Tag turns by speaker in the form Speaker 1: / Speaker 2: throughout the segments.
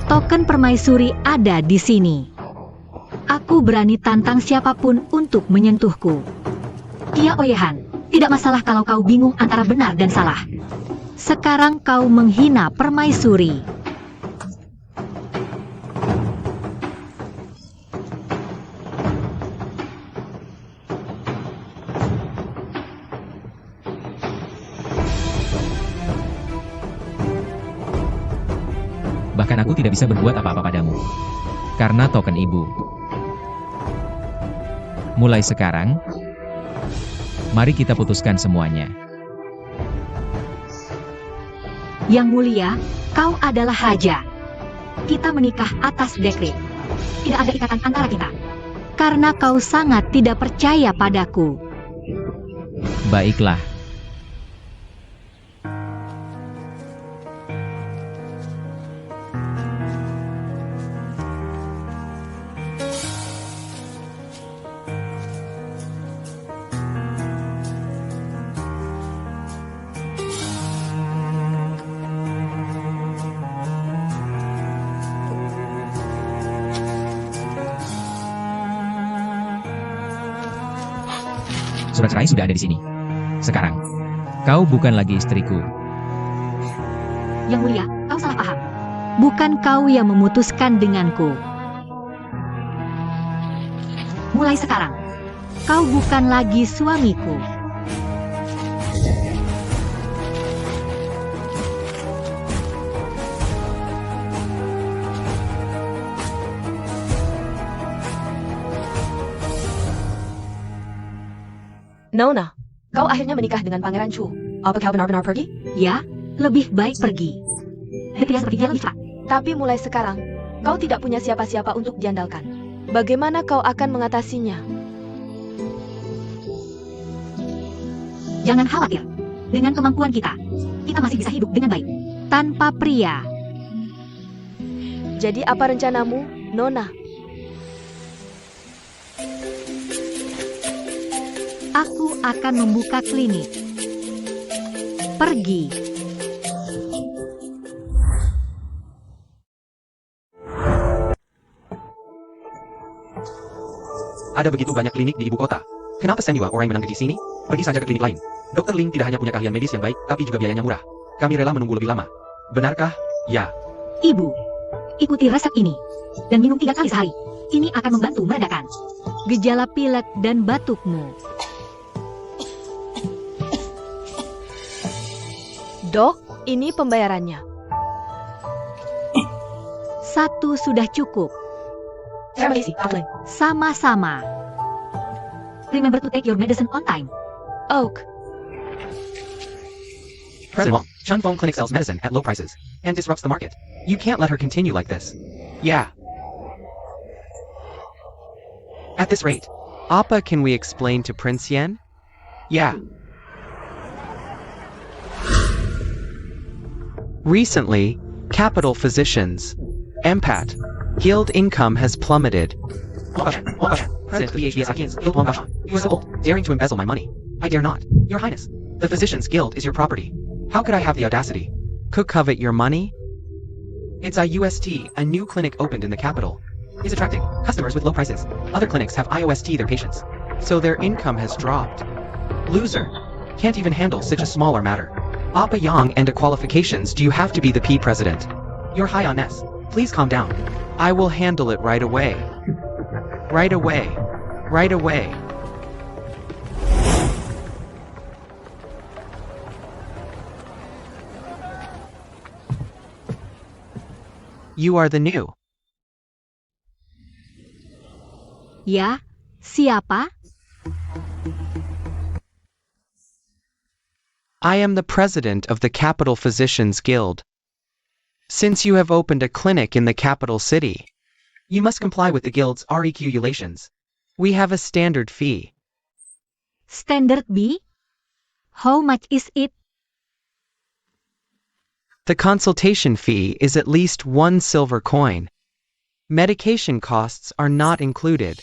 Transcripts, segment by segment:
Speaker 1: Token permaisuri ada di sini. Aku berani tantang siapapun untuk menyentuhku. Tia Oyehan, tidak masalah kalau kau bingung antara benar dan salah. Sekarang kau menghina permaisuri.
Speaker 2: Bahkan aku tidak bisa berbuat apa-apa padamu. Karena token ibu. Mulai sekarang, mari kita putuskan semuanya.
Speaker 1: Yang mulia, kau adalah raja. Kita menikah atas dekret. Tidak ada ikatan antara kita. Karena kau sangat tidak percaya padaku.
Speaker 2: Baiklah. Surat cerai sudah ada di sini. Sekarang, kau bukan lagi istriku.
Speaker 1: Yang mulia, kau salah paham. Bukan kau yang memutuskan denganku. Mulai sekarang, kau bukan lagi suamiku.
Speaker 3: Nona, kau akhirnya menikah dengan Pangeran Chu. Apa kau benar-benar pergi?
Speaker 1: Ya, lebih baik pergi. Pria seperti dia lebih cepat.
Speaker 3: Tapi mulai sekarang, kau tidak punya siapa-siapa untuk diandalkan. Bagaimana kau akan mengatasinya?
Speaker 1: Jangan khawatir. Dengan kemampuan kita masih bisa hidup dengan baik. Tanpa pria.
Speaker 3: Jadi apa rencanamu, Nona?
Speaker 1: Aku akan membuka klinik. Pergi.
Speaker 4: Ada begitu banyak klinik di ibu kota. Kenapa Senua orang menang di sini? Pergi saja ke klinik lain. Dr. Ling tidak hanya punya keahlian medis yang baik, tapi juga biayanya murah. Kami rela menunggu lebih lama. Benarkah? Ya.
Speaker 1: Ibu, ikuti resep ini. Dan minum 3 kali sehari. Ini akan membantu meredakan gejala pilek dan batukmu.
Speaker 3: Dok, ini pembayarannya.
Speaker 1: 1 sudah cukup.
Speaker 3: Terima kasih, Atlin.
Speaker 1: Sama-sama. Remember to take your medicine on time.
Speaker 3: Oak.
Speaker 4: President Wang, Chunfeng Clinic sells medicine at low prices and disrupts the market. You can't let her continue like this. Yeah. At this rate.
Speaker 5: Appa, can we explain to Prince Yen?
Speaker 4: Yeah.
Speaker 5: Recently, Capital Physicians, MPAT, guild income has plummeted.
Speaker 4: President PhDs against Guild Wang Gaoshan. You are so bold, daring to embezzle my money. I dare not. Your Highness, the Physicians Guild is your property. How could I have the audacity?
Speaker 5: Could covet your money?
Speaker 4: It's IUST, a new clinic opened in the capital. Is attracting customers with low prices. Other clinics have IOST their patients.
Speaker 5: So their income has dropped.
Speaker 4: Loser. Can't even handle such a smaller matter. Appa Yang and qualifications do you have to be the P president? You're high on S. Please calm down.
Speaker 5: I will handle it right away. Right away. Right away. You are the new.
Speaker 1: Ya, siapa?
Speaker 5: I am the president of the Capital Physicians Guild. Since you have opened a clinic in the capital city,
Speaker 4: You must comply with the guild's regulations.
Speaker 5: we have a standard fee.
Speaker 1: Standard B? How much is it?
Speaker 5: The consultation fee is at least 1 silver coin. Medication costs are not included.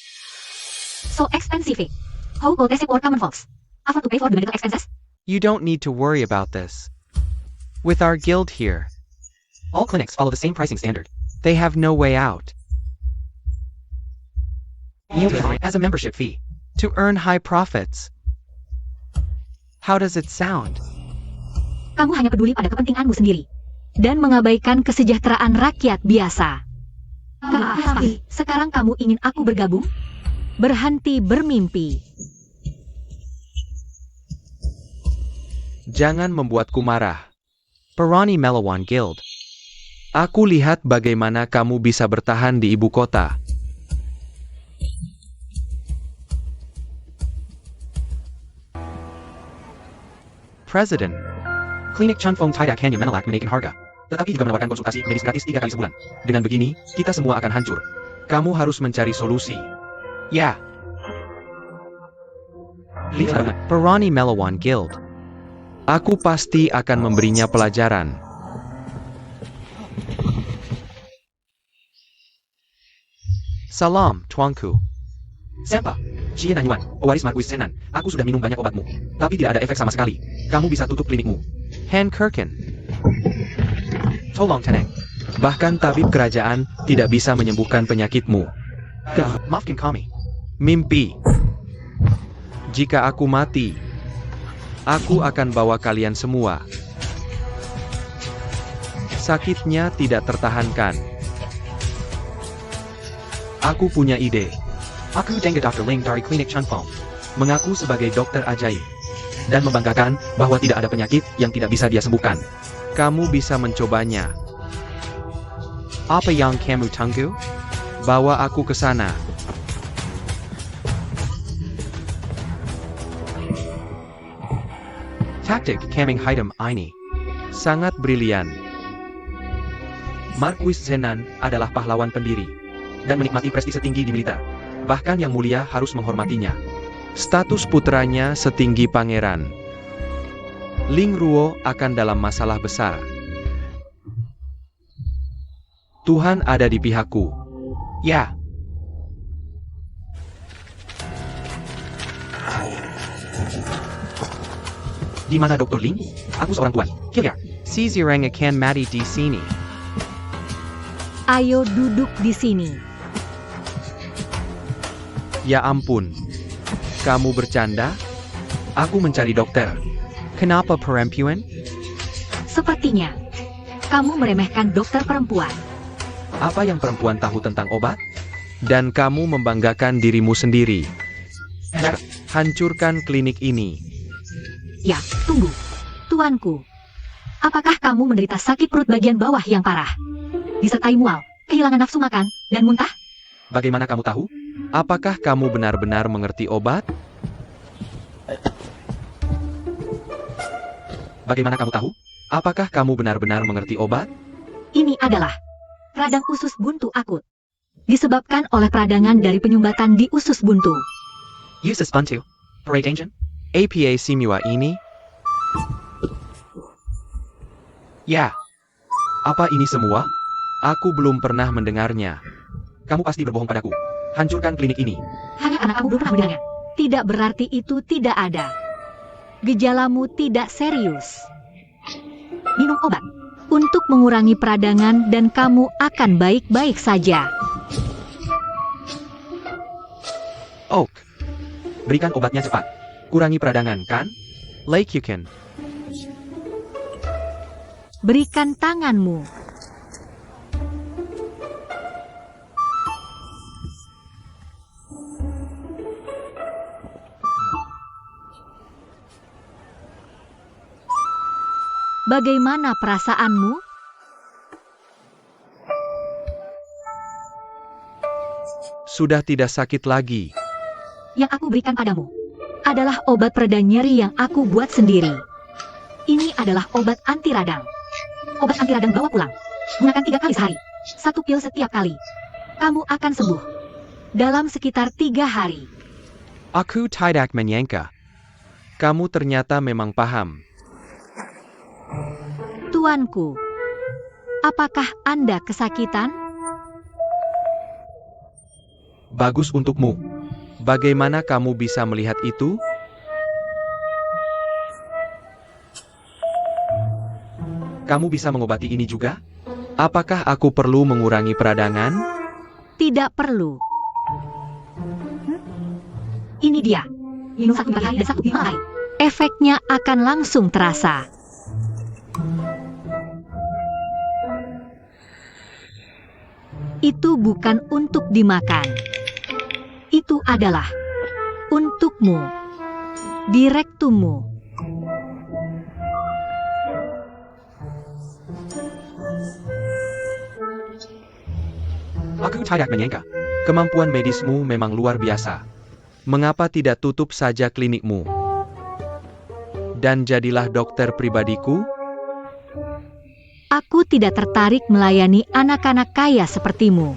Speaker 1: So expensive. How could I or common folks afford to pay for the medical expenses?
Speaker 5: You don't need to worry about this. With our guild here,
Speaker 4: All clinics follow the same pricing standard.
Speaker 5: They have no way out.
Speaker 4: You pay as a membership fee.
Speaker 5: To earn high profits. How does it sound?
Speaker 1: Kamu hanya peduli pada kepentinganmu sendiri dan mengabaikan kesejahteraan rakyat biasa. Tapi sekarang kamu ingin aku bergabung? Berhenti bermimpi.
Speaker 5: Jangan membuatku marah. Perani Melawan Guild. Aku lihat bagaimana kamu bisa bertahan di ibu kota. President.
Speaker 4: Klinik Chanfeng tidak hanya menolak menaikkan harga, tetapi juga menawarkan konsultasi medis gratis 3 kali sebulan. Dengan begini, kita semua akan hancur.
Speaker 5: Kamu harus mencari solusi. Ya.
Speaker 4: Lihat,
Speaker 5: Perani Melawan Guild. Aku pasti akan memberinya pelajaran. Salam, tuanku.
Speaker 4: Senpa, Xie Nanyuan, pewaris Marquis Zenan, aku sudah minum banyak obatmu, tapi tidak ada efek sama sekali. Kamu bisa tutup klinikmu.
Speaker 5: Han Kirken.
Speaker 4: Tolong Teneng.
Speaker 5: Bahkan tabib kerajaan tidak bisa menyembuhkan penyakitmu.
Speaker 4: Maafkan kami.
Speaker 5: Mimpi. Jika aku mati, aku akan bawa kalian semua. Sakitnya tidak tertahankan. Aku punya ide.
Speaker 4: Aku Dengga Dr. Ling dari Klinik Chanfeng, mengaku sebagai dokter ajaib, dan membanggakan bahwa tidak ada penyakit yang tidak bisa dia sembuhkan.
Speaker 5: Kamu bisa mencobanya. Apa yang kamu tunggu? Bawa aku ke sana. Taktik Kaming Hitam ini sangat brilian.
Speaker 4: Marquis Zenan adalah pahlawan pendiri, dan menikmati prestise tinggi di militer. Bahkan yang mulia harus menghormatinya.
Speaker 5: Status putranya setinggi pangeran. Ling Ruo akan dalam masalah besar. Tuhan ada di pihakku. Ya.
Speaker 4: Di mana Dr. Ling? Aku seorang tuan. Hilya.
Speaker 5: Si Zirang akan mati di sini.
Speaker 1: Ayo duduk di sini.
Speaker 5: Ya ampun. Kamu bercanda?
Speaker 4: Aku mencari dokter.
Speaker 5: Kenapa perempuan?
Speaker 1: Sepertinya kamu meremehkan dokter perempuan.
Speaker 4: Apa yang perempuan tahu tentang obat?
Speaker 5: Dan kamu membanggakan dirimu sendiri. Hancurkan klinik ini.
Speaker 1: Ya, tunggu. Tuanku, apakah kamu menderita sakit perut bagian bawah yang parah? Disertai mual, kehilangan nafsu makan, dan muntah?
Speaker 4: Bagaimana kamu tahu?
Speaker 5: Apakah kamu benar-benar mengerti obat?
Speaker 4: Bagaimana kamu tahu? Apakah kamu benar-benar mengerti obat?
Speaker 1: Ini adalah radang usus buntu akut. Disebabkan oleh peradangan dari penyumbatan di usus buntu.
Speaker 4: Usus buntu. Parade engine?
Speaker 5: APA Simua ini? Ya.
Speaker 4: Apa ini semua?
Speaker 5: Aku belum pernah mendengarnya.
Speaker 4: Kamu pasti berbohong padaku. Hancurkan klinik ini.
Speaker 1: Hanya karena kamu belum pernah mendengarnya. Tidak berarti itu tidak ada. Gejalamu tidak serius. Minum obat untuk mengurangi peradangan dan kamu akan baik-baik saja.
Speaker 4: Oak. Berikan obatnya cepat. Kurangi peradangan, kan?
Speaker 5: Laikyukan.
Speaker 1: Berikan tanganmu. Bagaimana perasaanmu?
Speaker 5: Sudah tidak sakit lagi.
Speaker 1: Yang aku berikan padamu adalah obat pereda nyeri yang aku buat sendiri. Ini adalah obat anti radang. Obat anti radang bawa pulang. Gunakan 3 kali sehari. 1 pil setiap kali. Kamu akan sembuh dalam sekitar 3 hari.
Speaker 5: Aku tidak menyangka. Kamu ternyata memang paham.
Speaker 1: Tuanku, apakah Anda kesakitan?
Speaker 5: Bagus untukmu. Bagaimana kamu bisa melihat itu?
Speaker 4: Kamu bisa mengobati ini juga?
Speaker 5: Apakah aku perlu mengurangi peradangan?
Speaker 1: Tidak perlu. Ini dia. Minum 1 hari dan 1 hari. Efeknya akan langsung terasa. Itu bukan untuk dimakan. Itu adalah untukmu. Di rektummu.
Speaker 4: Aku tidak menyangka.
Speaker 5: Kemampuan medismu memang luar biasa. Mengapa tidak tutup saja klinikmu? Dan jadilah dokter pribadiku?
Speaker 1: Aku tidak tertarik melayani anak-anak kaya sepertimu.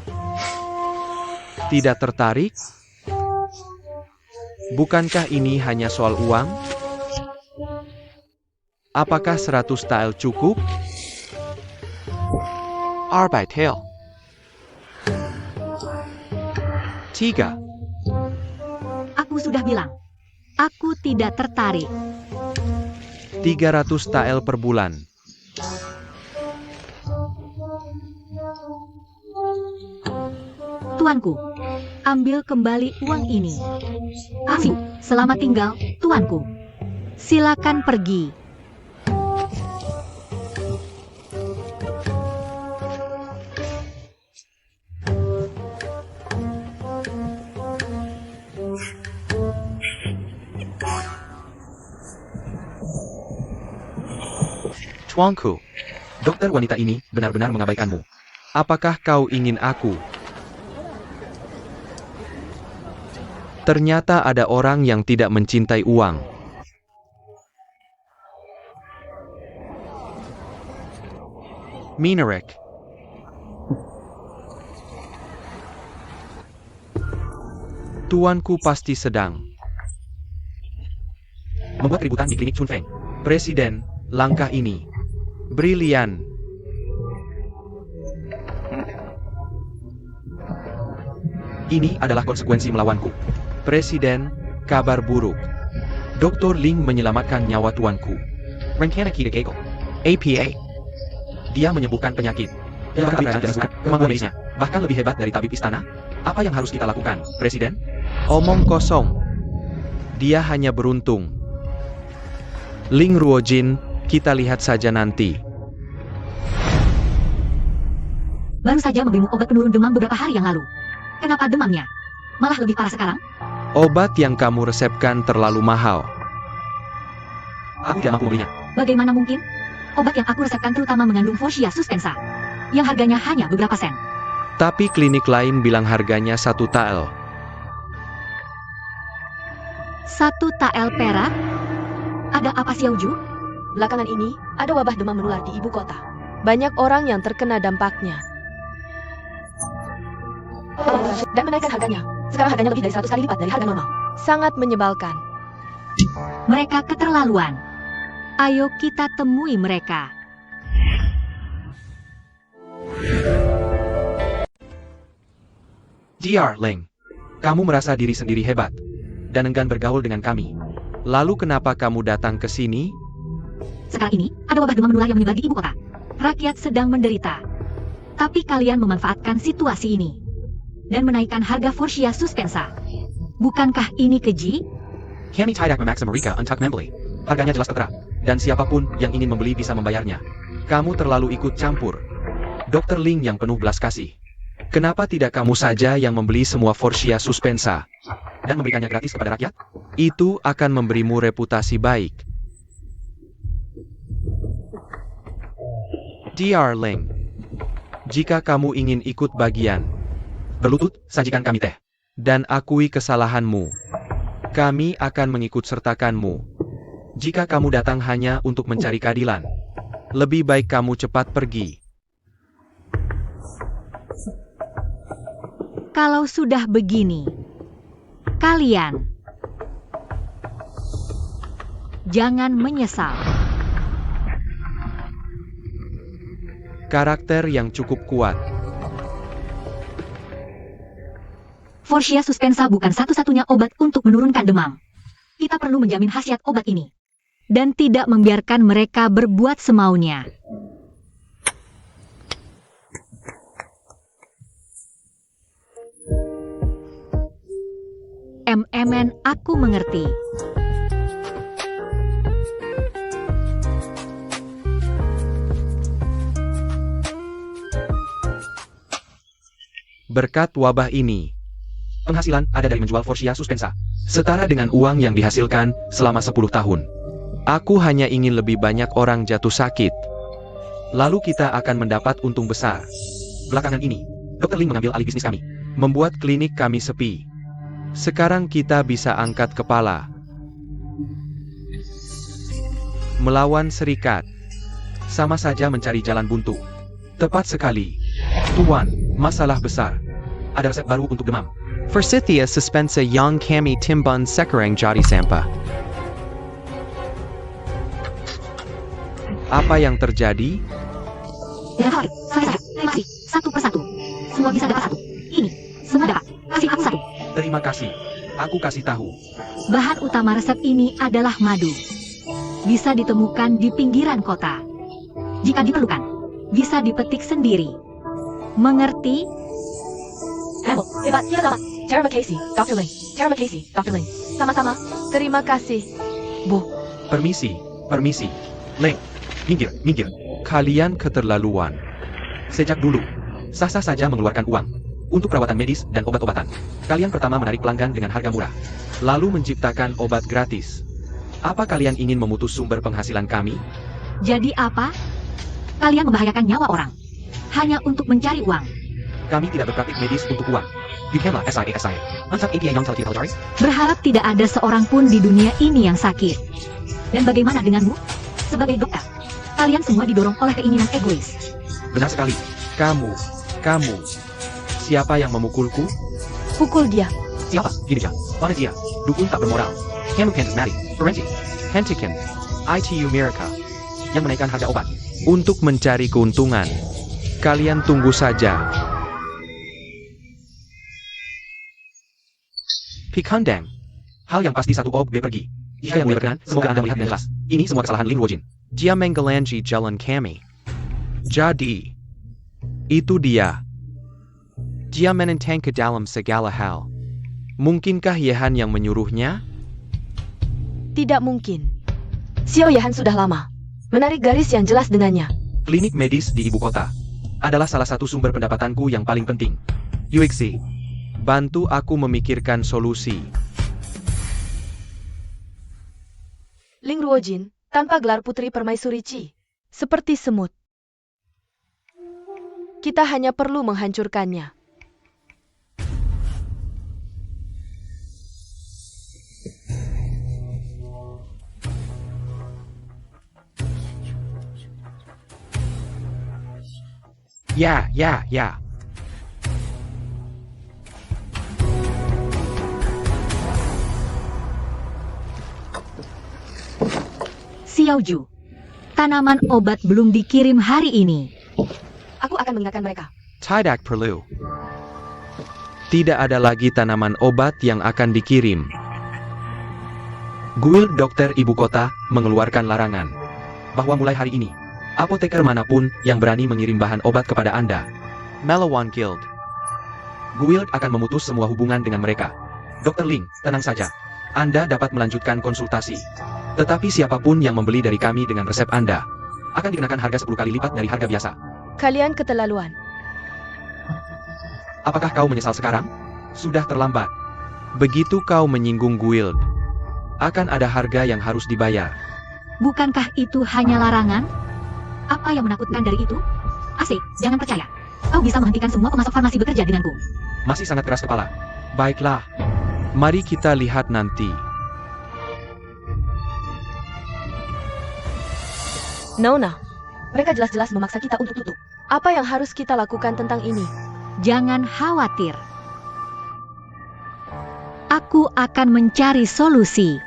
Speaker 5: Tidak tertarik? Bukankah ini hanya soal uang? Apakah 100 tael cukup? Arbeidshel. 3.
Speaker 1: Aku sudah bilang. Aku tidak tertarik.
Speaker 5: 300 tael per bulan.
Speaker 1: Tuanku, ambil kembali uang ini. Afi, selamat tinggal, tuanku. Silakan pergi.
Speaker 5: Tuanku,
Speaker 4: Dokter wanita ini benar-benar mengabaikanmu.
Speaker 5: apakah kau ingin aku? Ternyata ada orang yang tidak mencintai uang. Minarek. Tuanku pasti sedang.
Speaker 4: Membuat keributan di klinik Chunfeng.
Speaker 5: Presiden, langkah ini brilian.
Speaker 4: Ini adalah konsekuensi melawanku.
Speaker 5: Presiden, kabar buruk.
Speaker 4: Dr. Ling menyelamatkan nyawa tuanku. Rencana kita gagal.
Speaker 5: APA.
Speaker 4: Dia menyembuhkan penyakit. Bahkan kemampuan medisnya bahkan lebih hebat dari tabib istana. Apa yang harus kita lakukan, Presiden?
Speaker 5: Omong kosong. Dia hanya beruntung. Ling Ruojin, kita lihat saja nanti.
Speaker 1: Baru saja memberimu obat penurun demam beberapa hari yang lalu. Kenapa demamnya malah lebih parah sekarang?
Speaker 5: Obat yang kamu resepkan terlalu mahal.
Speaker 4: Aku tidak mampu membelinya.
Speaker 1: Bagaimana mungkin? Obat yang aku resepkan terutama mengandung Forcia suspensa, yang harganya hanya beberapa sen.
Speaker 5: Tapi klinik lain bilang harganya 1 tael.
Speaker 1: 1 tael perak? Ada apa Xiaoju?
Speaker 3: Belakangan ini, ada wabah demam menular di ibu kota. Banyak orang yang terkena dampaknya. Dan menaikkan harganya. Sekarang harganya lebih dari 100 kali lipat dari harga normal. Sangat menyebalkan.
Speaker 1: Mereka keterlaluan. Ayo kita temui mereka.
Speaker 4: Dr. Ling, kamu merasa diri sendiri hebat dan enggan bergaul dengan kami.
Speaker 5: Lalu kenapa kamu datang ke sini?
Speaker 1: Sekarang ini, ada wabah demam menular yang menyebar di ibu kota. Rakyat sedang menderita. Tapi kalian memanfaatkan situasi ini dan menaikkan harga Forcia suspensa. Bukankah ini keji?
Speaker 4: Kami tidak memaksa mereka untuk membeli. Harganya jelas tertera, dan siapapun yang ingin membeli bisa membayarnya.
Speaker 5: Kamu terlalu ikut campur. Dr. Ling yang penuh belas kasih. Kenapa tidak kamu saja yang membeli semua Forcia suspensa?
Speaker 4: Dan memberikannya gratis kepada rakyat?
Speaker 5: Itu akan memberimu reputasi baik. Dr. Ling, jika kamu ingin ikut bagian,
Speaker 4: Berlutut, sajikan kami teh.
Speaker 5: dan akui kesalahanmu, kami akan mengikut sertakanmu. Jika kamu datang hanya untuk mencari keadilan, lebih baik kamu cepat pergi.
Speaker 1: Kalau sudah begini, kalian jangan menyesal.
Speaker 5: Karakter yang cukup kuat.
Speaker 1: Forcia suspensa bukan satu-satunya obat untuk menurunkan demam. Kita perlu menjamin khasiat obat ini. Dan tidak membiarkan mereka berbuat semaunya. Clement, aku mengerti.
Speaker 5: Berkat wabah ini,
Speaker 4: Penghasilan ada dari menjual Forcia Suspensa, setara dengan uang yang dihasilkan selama 10 tahun.
Speaker 5: aku hanya ingin lebih banyak orang jatuh sakit.
Speaker 4: Lalu kita akan mendapat untung besar. Belakangan ini, Dr. Ling mengambil alih bisnis kami.
Speaker 5: Membuat klinik kami sepi. Sekarang kita bisa angkat kepala. Melawan serikat.
Speaker 4: Sama saja mencari jalan buntu. Tepat sekali. Tuan, masalah besar. Ada resep baru untuk demam.
Speaker 6: Forsythia suspensa yang kami timbun sekarang jadi sampah.
Speaker 5: Apa yang terjadi?
Speaker 1: Jangan khawatir, saya saja. Terima kasih. Satu persatu. Semua bisa dapat satu. Ini, semua dapat. Kasih aku satu.
Speaker 4: Terima kasih. Aku kasih tahu.
Speaker 1: Bahan utama resep ini adalah madu. Bisa ditemukan di pinggiran kota. Jika diperlukan, bisa dipetik sendiri. Mengerti?
Speaker 3: Hebat, ya dapat. Terima kasih, Dr. Ling. Terima kasih, Dr. Ling. Sama-sama. Terima kasih. Bu,
Speaker 4: Permisi, permisi. Leng, minggir, minggir.
Speaker 5: Kalian keterlaluan.
Speaker 4: Sejak dulu, sah-sah saja mengeluarkan uang untuk perawatan medis dan obat-obatan. Kalian pertama menarik pelanggan dengan harga murah,
Speaker 5: Lalu menciptakan obat gratis.
Speaker 4: apa kalian ingin memutus sumber penghasilan kami?
Speaker 1: Jadi apa? Kalian membahayakan nyawa orang. Hanya untuk mencari uang.
Speaker 4: Kami tidak berpraktik medis untuk uang. Bukanlah SIA. Antak APA yang telah kita pelajari.
Speaker 1: Berharap tidak ada seorang pun di dunia ini yang sakit. Dan bagaimana denganmu? Sebagai dokter, kalian semua didorong oleh keinginan egois.
Speaker 4: Benar sekali.
Speaker 5: Kamu. Siapa yang memukulku?
Speaker 3: pukul dia.
Speaker 4: Siapa? Gini aja. Mana dia? Dukun tak bermoral. Kamu Charismatic. Forensic.
Speaker 6: Hentikan. ITU Miraca.
Speaker 4: Yang menaikkan harga obat.
Speaker 5: Untuk mencari keuntungan. Kalian tunggu saja.
Speaker 6: Pikundang.
Speaker 4: Hal yang pasti satu OB pergi. Jika yang mulia berkenan, semoga Anda melihat dengan jelas. Ini semua kesalahan Lin Ruojin.
Speaker 6: Dia menggalangi jalan kami.
Speaker 5: Jadi, itu dia.
Speaker 6: Dia menentang ke dalam segala hal.
Speaker 5: Mungkinkah Yehan yang menyuruhnya?
Speaker 3: Tidak mungkin. Xiao Yahan sudah lama menarik garis yang jelas dengannya.
Speaker 4: Klinik medis di ibu kota adalah salah satu sumber pendapatanku yang paling penting.
Speaker 5: Yuixi, bantu aku memikirkan solusi.
Speaker 3: Ling Ruojin, tanpa gelar Putri Permaisuri Qi, seperti semut. Kita hanya perlu menghancurkannya.
Speaker 5: Ya.
Speaker 1: Xiaoju, tanaman obat belum dikirim hari ini.
Speaker 3: Aku akan mengingatkan mereka.
Speaker 6: Tidak perlu.
Speaker 5: Tidak ada lagi tanaman obat yang akan dikirim.
Speaker 4: Guild Dokter Ibu Kota mengeluarkan larangan bahwa mulai hari ini, apoteker manapun yang berani mengirim bahan obat kepada Anda,
Speaker 6: Melawan Guild.
Speaker 4: Guild akan memutus semua hubungan dengan mereka. Dr. Ling, tenang saja. Anda dapat melanjutkan konsultasi. Tetapi siapapun yang membeli dari kami dengan resep Anda, akan dikenakan harga 10 kali lipat dari harga biasa.
Speaker 3: Kalian keterlaluan.
Speaker 4: Apakah kau menyesal sekarang? Sudah terlambat.
Speaker 5: Begitu kau menyinggung guild, akan ada harga yang harus dibayar.
Speaker 1: Bukankah itu hanya larangan? Apa yang menakutkan dari itu? Asik, jangan percaya. Kau bisa menghentikan semua pemasok farmasi bekerja denganku.
Speaker 4: Masih sangat keras kepala.
Speaker 5: Baiklah, mari kita lihat nanti.
Speaker 3: Nona, mereka jelas-jelas memaksa kita untuk tutup. Apa yang harus kita lakukan tentang ini?
Speaker 1: Jangan khawatir. Aku akan mencari solusi.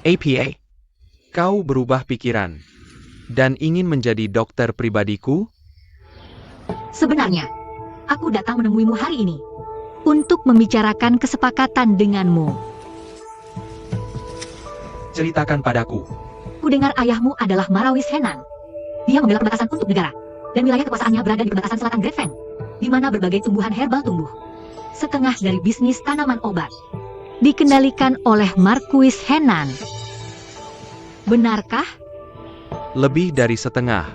Speaker 6: APA.
Speaker 5: Kau berubah pikiran dan ingin menjadi dokter pribadiku?
Speaker 1: Sebenarnya, aku datang menemuimu hari ini untuk membicarakan kesepakatan denganmu.
Speaker 4: Ceritakan padaku.
Speaker 1: Kudengar ayahmu adalah Marawis Henan. Dia membela perbatasan untuk negara, dan wilayah kekuasaannya berada di perbatasan selatan Great Fen. di mana berbagai tumbuhan herbal tumbuh. Setengah dari bisnis tanaman obat dikendalikan oleh Marquis Henan. Benarkah?
Speaker 5: Lebih dari setengah.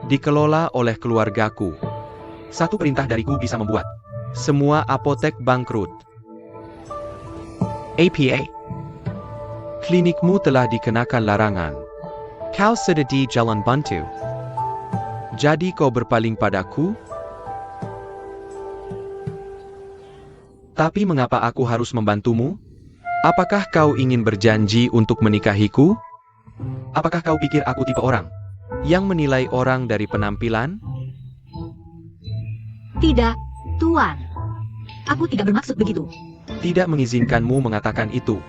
Speaker 5: Dikelola oleh keluargaku.
Speaker 4: Satu perintah dariku bisa membuat
Speaker 5: Semua apotek bangkrut. APA. Klinikmu telah dikenakan larangan. Kau sudah di jalan buntu. Jadi kau berpaling padaku? Tapi mengapa aku harus membantumu? Apakah kau ingin berjanji untuk menikahiku?
Speaker 4: Apakah kau pikir aku tipe orang
Speaker 5: Yang menilai orang dari penampilan?
Speaker 1: Tidak, Tuan. Aku tidak bermaksud begitu.
Speaker 4: tidak mengizinkanmu mengatakan itu?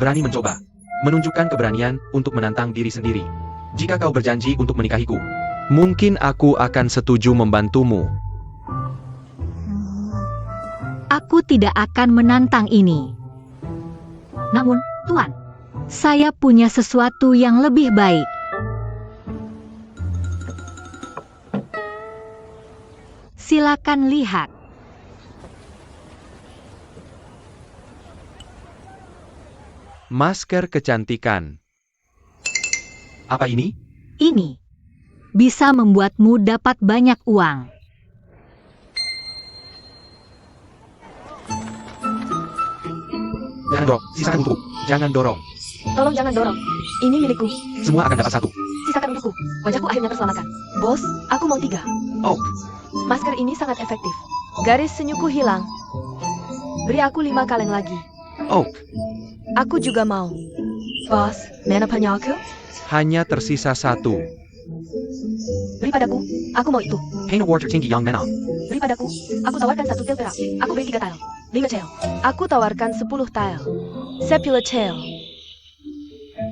Speaker 4: Berani mencoba. Menunjukkan keberanian untuk menantang diri sendiri. Jika kau berjanji untuk menikahiku,
Speaker 5: Mungkin aku akan setuju membantumu.
Speaker 1: Aku tidak akan menantang ini. Namun, Tuan, saya punya sesuatu yang lebih baik. Silakan lihat.
Speaker 5: Masker kecantikan.
Speaker 4: apa ini?
Speaker 1: Ini bisa membuatmu dapat banyak uang.
Speaker 4: Jangan dorong, sisakan untukku. Jangan dorong.
Speaker 3: Tolong jangan dorong. Ini milikku.
Speaker 4: Semua akan dapat satu.
Speaker 3: Sisakan untukku. Wajahku akhirnya terselamatkan. Bos, aku mau 3.
Speaker 4: Oh,
Speaker 3: Masker ini sangat efektif. Garis senyumku hilang. Beri aku 5 kaleng lagi.
Speaker 5: Oak.
Speaker 3: Aku juga mau. Bos, mana punya aku?
Speaker 5: Hanya tersisa 1.
Speaker 3: Beri padaku. Aku mau itu.
Speaker 4: paint a water tinggi yang mana?
Speaker 3: Beri padaku. Aku tawarkan 1 tile perak. Aku beri 3 tile. 5 tile. Aku tawarkan 10 tile. 10 tile.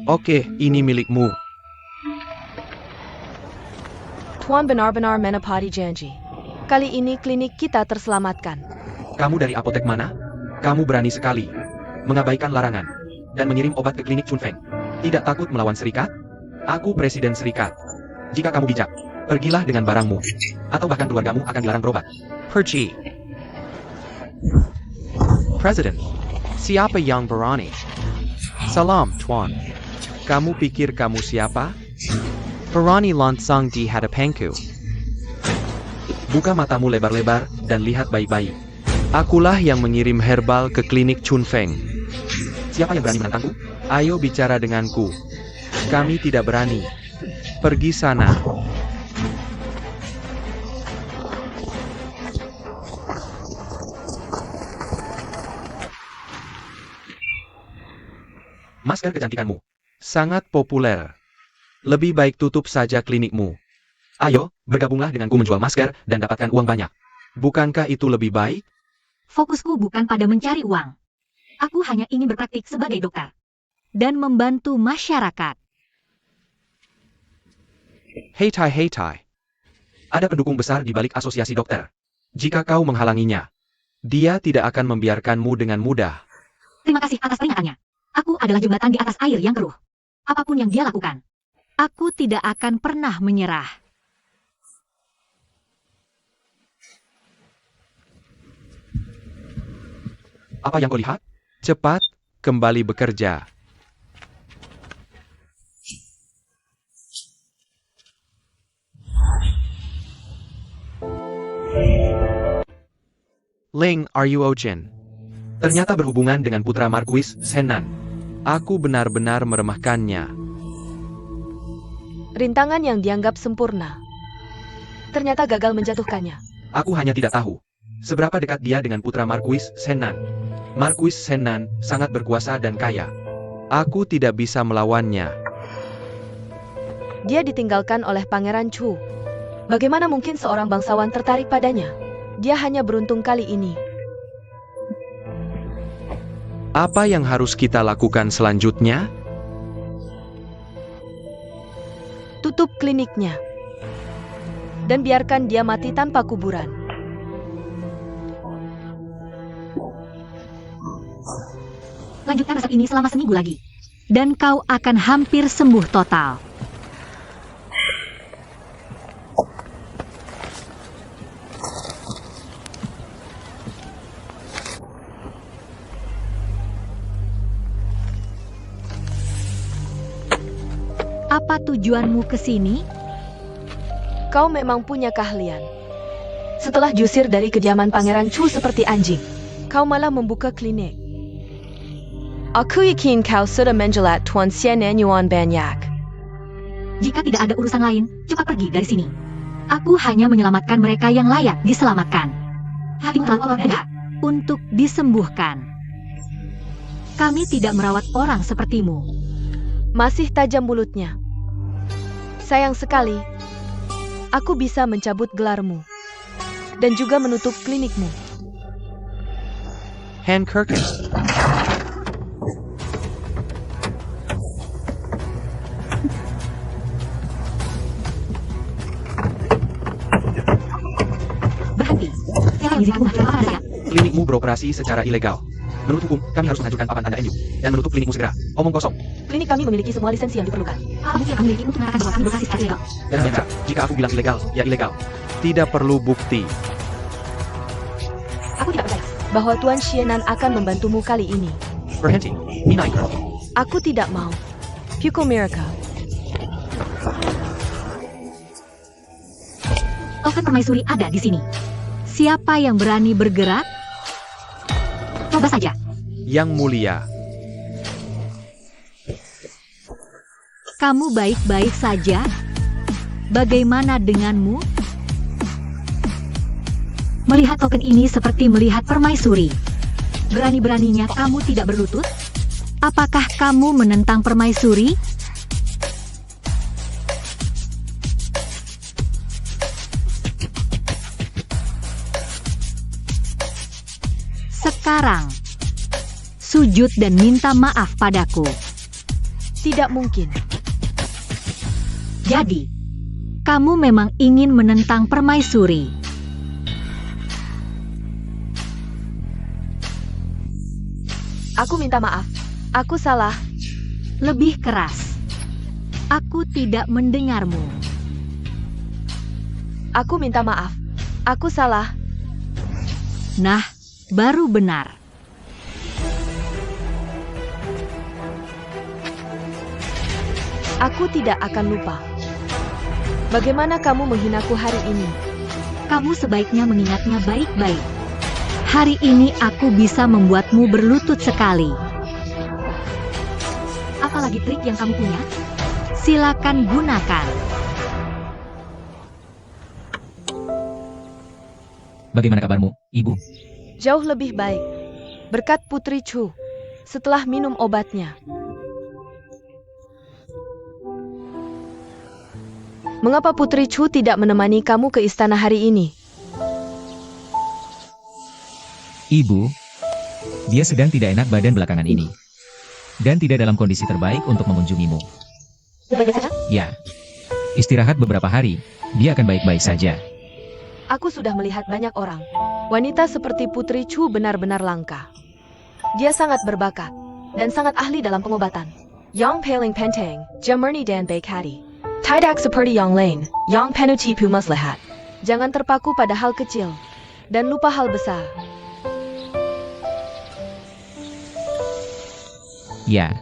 Speaker 5: Oke, ini milikmu.
Speaker 3: Tuan benar-benar menepati janji. Kali ini klinik kita terselamatkan.
Speaker 4: Kamu dari apotek mana? Kamu berani sekali mengabaikan larangan dan mengirim obat ke klinik Chunfeng. Tidak takut melawan serikat? Aku presiden serikat. Jika kamu bijak, pergilah dengan barangmu. Atau bahkan keluargamu akan dilarang berobat.
Speaker 5: Pergi. President. Siapa yang berani? Salam, Tuan. Kamu pikir kamu siapa? Berani langsung di hadapanku.
Speaker 4: Buka matamu lebar-lebar dan lihat baik-baik.
Speaker 5: Akulah yang mengirim herbal ke klinik Chunfeng.
Speaker 4: Siapa yang berani menantangku?
Speaker 5: Ayo bicara denganku. Kami tidak berani. Pergi sana.
Speaker 4: Masker kecantikanmu.
Speaker 5: Sangat populer. Lebih baik tutup saja klinikmu.
Speaker 4: Ayo, bergabunglah denganku menjual masker dan dapatkan uang banyak.
Speaker 5: Bukankah itu lebih baik?
Speaker 1: Fokusku bukan pada mencari uang. Aku hanya ingin berpraktik sebagai dokter dan membantu masyarakat.
Speaker 5: Hei Tai.
Speaker 4: Ada pendukung besar di balik asosiasi dokter. Jika kau menghalanginya,
Speaker 5: Dia tidak akan membiarkanmu dengan mudah.
Speaker 1: Terima kasih atas peringatannya. Aku adalah jembatan di atas air yang keruh. Apapun yang dia lakukan, aku tidak akan pernah menyerah.
Speaker 4: apa yang kau lihat?
Speaker 5: Cepat, kembali bekerja. Ling, are you Ojin?
Speaker 4: Ternyata berhubungan dengan putra Marquis Henan.
Speaker 5: Aku benar-benar meremehkannya.
Speaker 3: Rintangan yang dianggap sempurna. Ternyata gagal menjatuhkannya.
Speaker 4: Aku hanya tidak tahu seberapa dekat dia dengan putra Marquis Henan. Marquis Henan sangat berkuasa dan kaya.
Speaker 5: Aku tidak bisa melawannya.
Speaker 3: Dia ditinggalkan oleh Pangeran Chu. Bagaimana mungkin seorang bangsawan tertarik padanya? Dia hanya beruntung kali ini.
Speaker 5: Apa yang harus kita lakukan selanjutnya?
Speaker 3: Tutup kliniknya. Dan biarkan dia mati tanpa kuburan.
Speaker 1: Lanjutkan resep ini selama seminggu lagi. Dan kau akan hampir sembuh total. Apa tujuanmu ke sini?
Speaker 3: Kau memang punya keahlian. Setelah diusir dari kediaman Pangeran Chu seperti anjing, kau malah membuka klinik. Aku yakin kau sudah menjelat Tuan Xianan Yuan banyak.
Speaker 1: Jika tidak ada urusan lain, cepat pergi dari sini. Aku hanya menyelamatkan mereka yang layak diselamatkan. Hatimu terlalu rendah untuk disembuhkan. Kami tidak merawat orang sepertimu.
Speaker 3: Masih tajam mulutnya. Sayang sekali, aku bisa mencabut gelarmu dan juga menutup klinikmu.
Speaker 6: Han Kirkin.
Speaker 1: Berhenti. Siapa yang mengizinkanmu mengajukan papan Anda saya?
Speaker 4: Klinikmu beroperasi secara ilegal. Menurut hukum, kami harus mengajukan papan Anda MU dan menutup klinikmu segera. Omong kosong.
Speaker 3: Klinik kami memiliki semua lisensi yang diperlukan.
Speaker 1: Apa bukti yang kamu miliki untuk mengatakan bahwa kami beroperasi secara ilegal?
Speaker 4: Dan benar, jika aku bilang ilegal, ya ilegal.
Speaker 5: Tidak perlu bukti.
Speaker 3: Aku tidak percaya bahwa Tuan Xianan akan membantumu kali ini.
Speaker 4: Berhenti. Minai.
Speaker 3: Aku tidak mau. Pukul Miracle.
Speaker 1: Token permaisuri ada di sini. Siapa yang berani bergerak? Coba saja.
Speaker 5: Yang mulia.
Speaker 1: Kamu baik-baik saja? Bagaimana denganmu? Melihat token ini seperti melihat permaisuri. Berani-beraninya kamu tidak berlutut? Apakah kamu menentang permaisuri? Sekarang, sujud dan minta maaf padaku.
Speaker 3: Tidak mungkin.
Speaker 1: Jadi, kamu memang ingin menentang permaisuri.
Speaker 3: Aku minta maaf. Aku salah.
Speaker 1: Lebih keras. Aku tidak mendengarmu.
Speaker 3: Aku minta maaf. Aku salah.
Speaker 1: Nah, baru benar.
Speaker 3: Aku tidak akan lupa. Bagaimana kamu menghinaku hari ini?
Speaker 1: Kamu sebaiknya mengingatnya baik-baik. Hari ini aku bisa membuatmu berlutut sekali. Apalagi trik yang kamu punya? Silakan gunakan.
Speaker 2: Bagaimana kabarmu, Ibu?
Speaker 3: Jauh lebih baik. Berkat Putri Chu. Setelah minum obatnya. Mengapa Putri Chu tidak menemani kamu ke istana hari ini?
Speaker 2: Ibu, dia sedang tidak enak badan belakangan ini. Dan tidak dalam kondisi terbaik untuk mengunjungimu.
Speaker 1: Baik saja?
Speaker 2: Ya. Istirahat beberapa hari, dia akan baik-baik saja.
Speaker 3: Aku sudah melihat banyak orang. Wanita seperti Putri Chu benar-benar langka. Dia sangat berbakat dan sangat ahli dalam pengobatan. Yang Paling Penteng, Jamurni dan baik hati. Tidak seperti yang lain, yang penuh tipu muslihat. Jangan terpaku pada hal kecil dan lupa hal besar.
Speaker 2: Ya.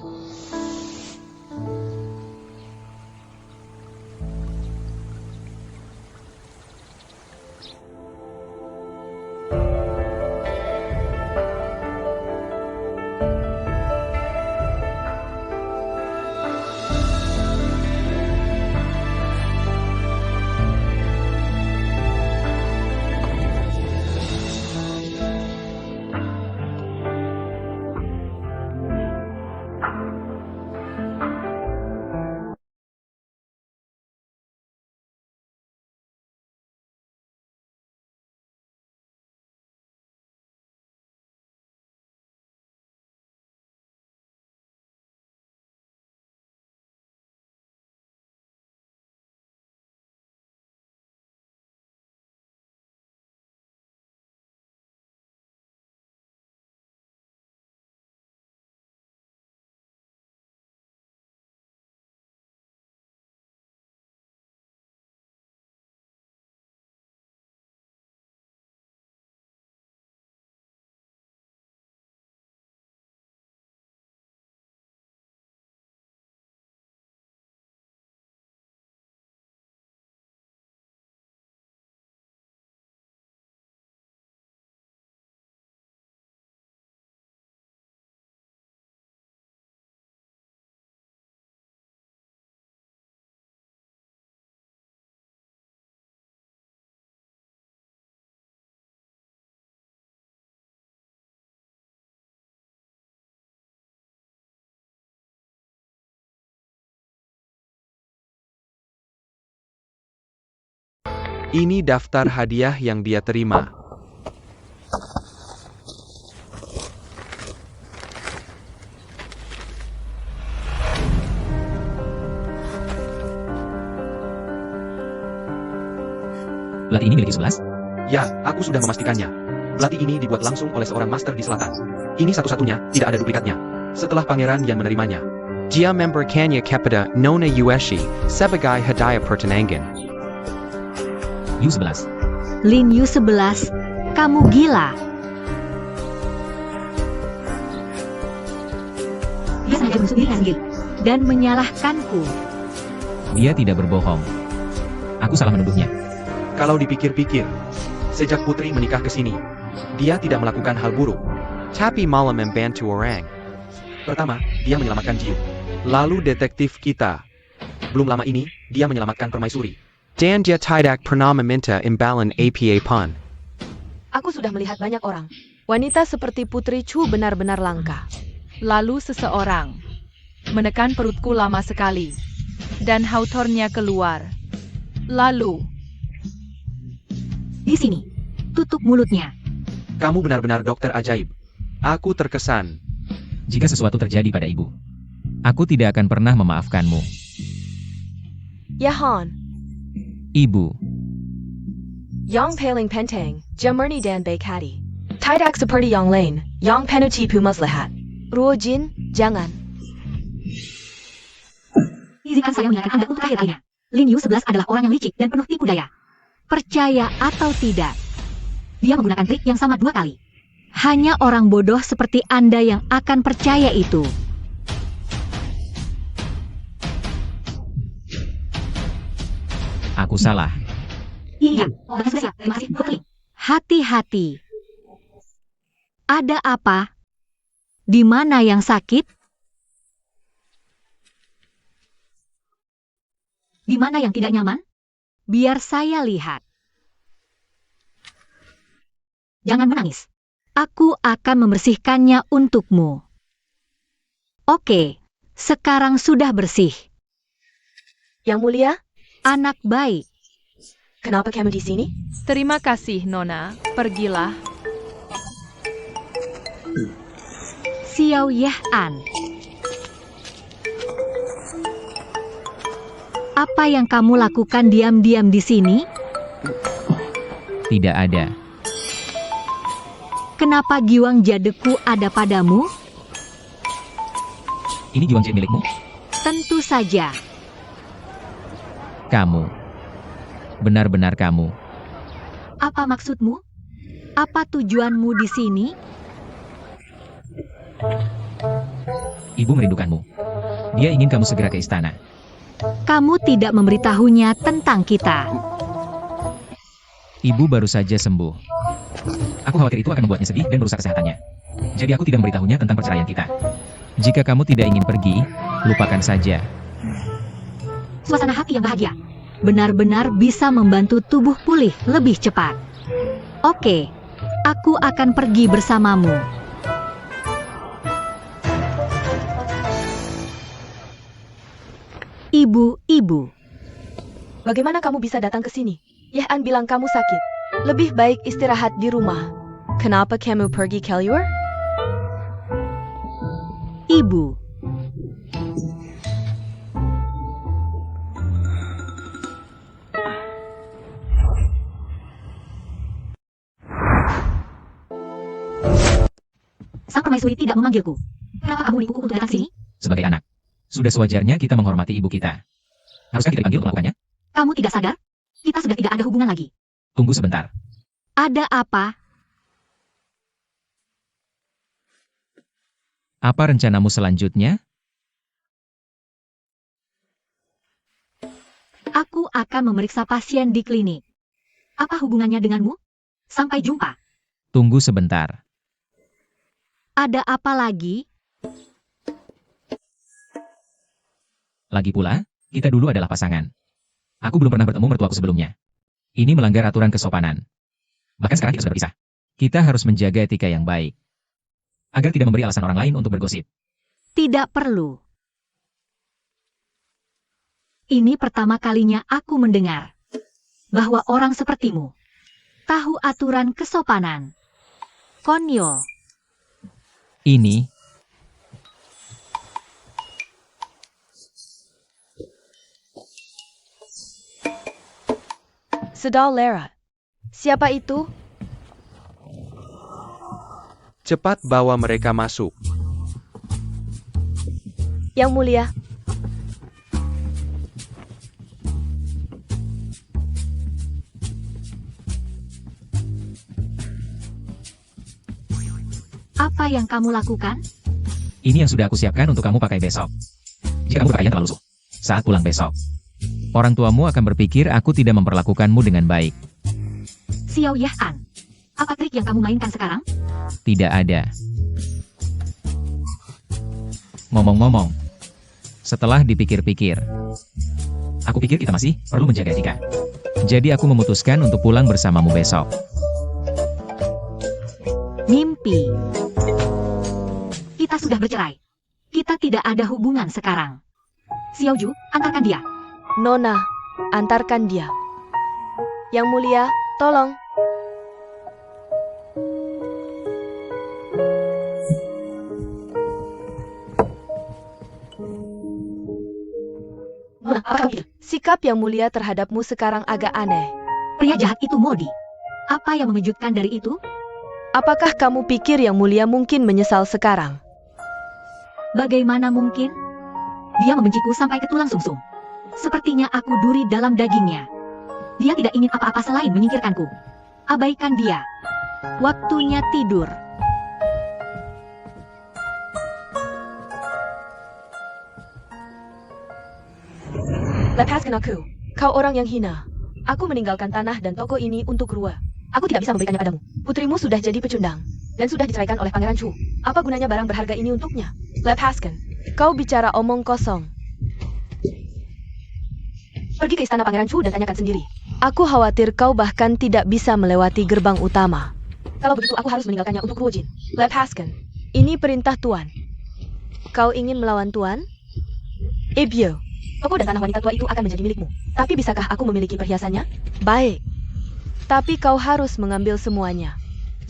Speaker 5: Ini daftar hadiah yang dia terima.
Speaker 2: Belati ini milik 11?
Speaker 4: Ya, aku sudah memastikannya. Belati ini dibuat langsung oleh seorang master di selatan. Ini satu-satunya, tidak ada duplikatnya. Setelah pangeran yang menerimanya.
Speaker 6: Dia memberikannya kepada Nona Ueshi sebagai hadiah pertunangan.
Speaker 2: U11.
Speaker 1: Lin U11, kamu gila. Dia sengaja menusuk dirinya sendiri dan menyalahkanku.
Speaker 2: Dia tidak berbohong. Aku salah menuduhnya.
Speaker 4: Kalau dipikir-pikir, sejak Putri menikah ke sini, dia tidak melakukan hal buruk.
Speaker 6: Tapi malah membantu orang.
Speaker 4: Pertama, dia menyelamatkan Jiu.
Speaker 5: Lalu detektif kita.
Speaker 4: Belum lama ini, dia menyelamatkan permaisuri.
Speaker 6: Dan dia tidak pernah meminta imbalan apa pun.
Speaker 3: Aku sudah melihat banyak orang. Wanita seperti Putri Chu benar-benar langka.
Speaker 7: Lalu seseorang menekan perutku lama sekali, dan hautornya keluar. Lalu,
Speaker 1: Di sini, tutup mulutnya.
Speaker 4: Kamu benar-benar dokter ajaib.
Speaker 5: Aku terkesan.
Speaker 2: Jika sesuatu terjadi pada ibu, aku tidak akan pernah memaafkanmu.
Speaker 3: Ya Han,
Speaker 2: Ibu,
Speaker 3: Yang Paling Pentang, Jamurni dan Baik Hati. Tidak seperti yang lain, yang penuh tipu muslihat. Ruo Jin, jangan.
Speaker 1: Izinkan saya mengingatkan Anda untuk terakhir kalinya. Lin Yu 11 adalah orang yang licik dan penuh tipu daya. Percaya atau tidak, dia menggunakan trik yang sama 2 kali. Hanya orang bodoh seperti Anda yang akan percaya itu.
Speaker 2: aku salah.
Speaker 1: Iya, sudah siap. Terima kasih, Putri. Hati-hati. Ada apa? Di mana yang sakit? Di mana yang tidak nyaman? Biar saya lihat. Jangan menangis. Aku akan membersihkannya untukmu. Oke, sekarang sudah bersih.
Speaker 3: Yang mulia,
Speaker 1: Anak baik.
Speaker 3: kenapa kamu di sini?
Speaker 7: terima kasih Nona, pergilah.
Speaker 1: Xiao Yahan. Apa yang kamu lakukan diam-diam di sini?
Speaker 2: Tidak ada.
Speaker 1: Kenapa giwang jadeku ada padamu?
Speaker 2: Ini Juang Jet milikmu?
Speaker 1: Tentu saja.
Speaker 2: Kamu. Benar-benar kamu.
Speaker 1: Apa maksudmu? Apa tujuanmu di sini?
Speaker 2: Ibu merindukanmu. Dia ingin kamu segera ke istana.
Speaker 1: Kamu tidak memberitahunya tentang kita.
Speaker 2: Ibu baru saja sembuh. Aku khawatir itu akan membuatnya sedih dan merusak kesehatannya. Jadi aku tidak memberitahunya tentang perceraian kita. Jika kamu tidak ingin pergi, lupakan saja.
Speaker 1: Suasana hati yang bahagia benar-benar bisa membantu tubuh pulih lebih cepat. Oke, aku akan pergi bersamamu. Ibu.
Speaker 3: Bagaimana kamu bisa datang ke sini? Yahan bilang kamu sakit. Lebih baik istirahat di rumah. Kenapa kamu pergi keluar?
Speaker 1: Ibu. Sang permaisuri tidak memanggilku. Kenapa kamu menipuku untuk datang sini?
Speaker 2: Sebagai anak, sudah sewajarnya kita menghormati ibu kita. Haruskah kita dipanggil untuk melakukannya?
Speaker 1: Kamu tidak sadar? Kita sudah tidak ada hubungan lagi.
Speaker 2: Tunggu sebentar.
Speaker 1: Ada apa?
Speaker 2: Apa rencanamu selanjutnya?
Speaker 1: Aku akan memeriksa pasien di klinik. Apa hubungannya denganmu? Sampai jumpa.
Speaker 2: Tunggu sebentar.
Speaker 1: Ada apa lagi?
Speaker 2: Lagi pula, kita dulu adalah pasangan. Aku belum pernah bertemu mertuaku sebelumnya. Ini melanggar aturan kesopanan. Bahkan sekarang kita sudah berpisah. Kita harus menjaga etika yang baik. Agar tidak memberi alasan orang lain untuk bergosip.
Speaker 1: Tidak perlu. Ini pertama kalinya aku mendengar. bahwa orang sepertimu tahu aturan kesopanan. Konyol.
Speaker 2: Ini,
Speaker 3: Saudara, siapa itu?
Speaker 5: Cepat bawa mereka masuk.
Speaker 3: Yang mulia.
Speaker 1: Apa yang kamu lakukan?
Speaker 2: ini yang sudah aku siapkan untuk kamu pakai besok. Jika kamu berpakaian terlalu lusuh saat pulang besok, orang tuamu akan berpikir aku tidak memperlakukanmu dengan baik.
Speaker 1: Xiao Yahan, apa trik yang kamu mainkan sekarang?
Speaker 2: Tidak ada. Ngomong-ngomong, setelah dipikir-pikir, aku pikir kita masih perlu menjaga etika. Jadi aku memutuskan untuk pulang bersamamu besok.
Speaker 1: Mimpi. Kita sudah bercerai. Kita tidak ada hubungan sekarang. Xiaoju, antarkan dia.
Speaker 3: Nona, antarkan dia. Yang mulia, tolong.
Speaker 1: Apa kamu itu?
Speaker 3: Sikap yang mulia terhadapmu sekarang agak aneh.
Speaker 1: Pria jahat itu Modi. Apa yang mengejutkan dari itu?
Speaker 3: Apakah kamu pikir yang mulia mungkin menyesal sekarang?
Speaker 1: Bagaimana mungkin? Dia membenciku sampai ke tulang sumsum. Sepertinya aku duri dalam dagingnya. Dia tidak ingin apa-apa selain menyingkirkanku. Abaikan dia. Waktunya tidur.
Speaker 3: Lepaskan aku. Kau orang yang hina. Aku meninggalkan tanah dan toko ini untuk Rua. Aku tidak bisa memberikannya padamu. Putrimu sudah jadi pecundang. Dan sudah diceraikan oleh Pangeran Chu. Apa gunanya barang berharga ini untuknya? Lepaskan. Kau bicara omong kosong. Pergi ke istana Pangeran Chu dan tanyakan sendiri. Aku khawatir kau bahkan tidak bisa melewati gerbang utama. Kalau begitu aku harus meninggalkannya untuk Ruojin. Lepaskan. Ini perintah Tuan. Kau ingin melawan Tuan? Ibyo. Toko dan tanah wanita tua itu akan menjadi milikmu. Tapi bisakah aku memiliki perhiasannya? Baik. Tapi kau harus mengambil semuanya.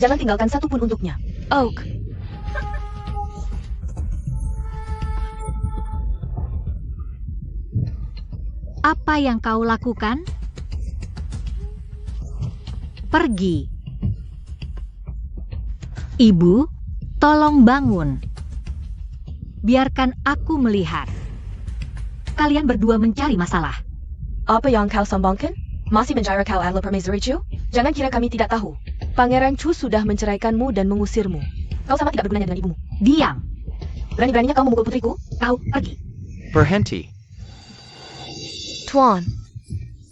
Speaker 3: Jangan tinggalkan satu pun untuknya. Oak.
Speaker 1: Apa yang kau lakukan? Pergi. Ibu, tolong bangun. Biarkan aku melihat. Kalian berdua mencari masalah.
Speaker 3: Apa yang kau sombongkan? Masih menjara kau adalah permaisuri Chu? Jangan kira kami tidak tahu. Pangeran Chu sudah menceraikanmu dan mengusirmu. Kau sama tidak bergunanya dengan ibumu.
Speaker 1: Diam.
Speaker 3: Berani-beraninya kau memukul putriku?
Speaker 1: Kau pergi.
Speaker 6: Berhenti.
Speaker 3: Tuan.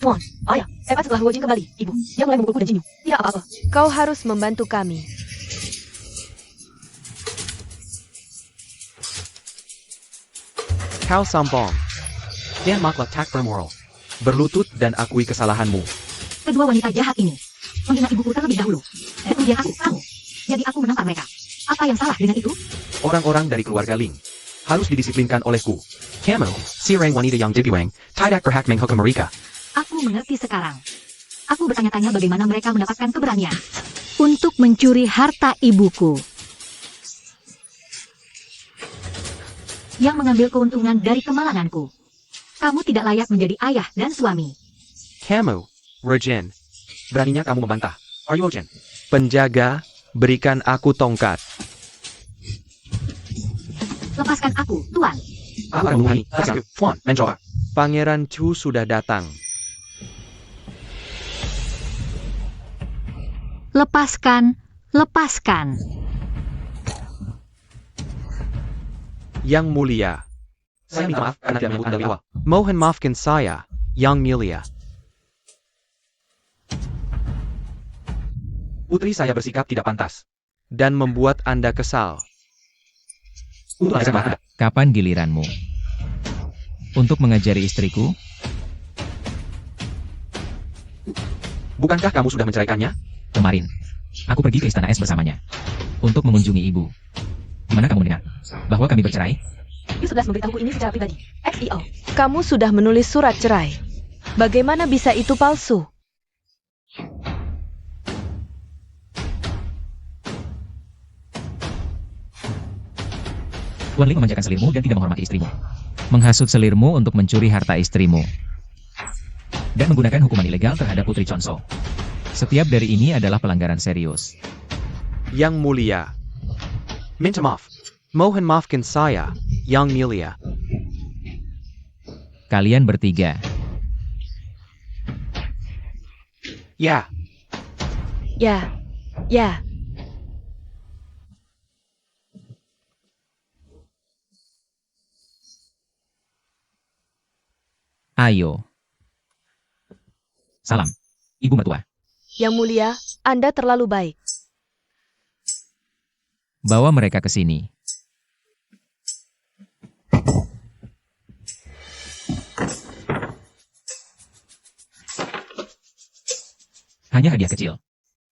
Speaker 3: Tuan, ayah, hebat setelah Ruojin kembali. Ibu, dia mulai memukulku dan Jinyu. Tidak apa-apa. Kau harus membantu kami.
Speaker 6: Kau sombong.
Speaker 4: Dan maklah tak bermoral. Berlutut dan akui kesalahanmu.
Speaker 1: Kedua wanita jahat ini menghina ibuku terlebih dahulu. Dan kemudian kamu. Jadi aku menampar mereka. Apa yang salah dengan itu?
Speaker 4: Orang-orang dari keluarga Ling harus didisiplinkan olehku. Kamu, si orang wanita yang dibuang, tidak berhak menghukum mereka.
Speaker 1: Aku mengerti sekarang. Aku bertanya-tanya bagaimana mereka mendapatkan keberanian untuk mencuri harta ibuku. Yang mengambil keuntungan dari kemalanganku. Kamu tidak layak menjadi ayah dan suami.
Speaker 6: Kamu, Rojin.
Speaker 4: Beraninya kamu membantah. Are you Jen?
Speaker 6: Penjaga, berikan aku tongkat.
Speaker 1: Lepaskan aku, Tuan.
Speaker 4: Apa kamu Tasku, Tuan, mencoba.
Speaker 6: Pangeran Chu sudah datang.
Speaker 1: Lepaskan, lepaskan.
Speaker 6: Yang mulia.
Speaker 4: Saya minta maaf karena tidak menyebut dari awal.
Speaker 6: Mohon maafkan saya, Yang mulia.
Speaker 4: Putri saya bersikap tidak pantas.
Speaker 6: Dan membuat Anda kesal.
Speaker 4: Untuk saya
Speaker 2: Kapan giliranmu? Untuk mengajari istriku?
Speaker 4: bukankah kamu sudah menceraikannya?
Speaker 2: Kemarin, aku pergi ke Istana Es bersamanya. Untuk mengunjungi ibu. Gimana kamu mendengar? Bahwa kami bercerai?
Speaker 3: You sudah memberitahuku ini secara pribadi. XEO. Kamu sudah menulis surat cerai. Bagaimana bisa itu palsu?
Speaker 2: Tuan Ling memanjakan selirmu dan tidak menghormati istrimu. Menghasut selirmu untuk mencuri harta istrimu. Dan menggunakan hukuman ilegal terhadap Putri Chonso. Setiap dari ini adalah pelanggaran serius.
Speaker 6: Yang Mulia. Minta maaf. Mohon maafkan saya, Yang Mulia.
Speaker 2: Kalian bertiga.
Speaker 6: Ya.
Speaker 3: Ya, ya.
Speaker 2: Ayo. Salam, Ibu Mertua.
Speaker 3: Yang Mulia, Anda terlalu baik.
Speaker 2: Bawa mereka ke sini. Hanya hadiah kecil.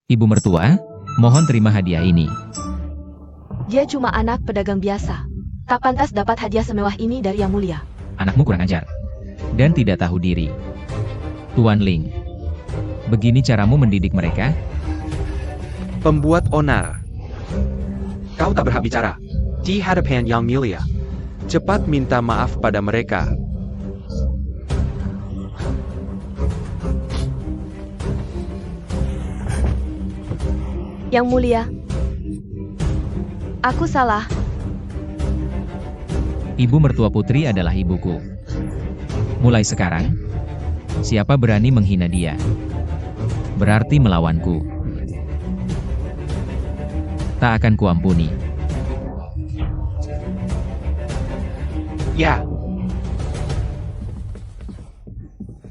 Speaker 2: Ibu Mertua, mohon terima hadiah ini.
Speaker 3: Dia cuma anak pedagang biasa. Tak pantas dapat hadiah semewah ini dari Yang Mulia.
Speaker 2: Anakmu kurang ajar. Dan tidak tahu diri. Tuan Ling. Begini caramu mendidik mereka?
Speaker 6: Pembuat onar.
Speaker 4: Kau tak berhak bicara.
Speaker 6: Di hadapan Yang Mulia. Cepat minta maaf pada mereka.
Speaker 3: Yang Mulia, aku salah.
Speaker 2: Ibu Mertua Putri adalah ibuku. Mulai sekarang, siapa berani menghina dia, berarti melawanku. Tak akan kuampuni.
Speaker 6: Ya.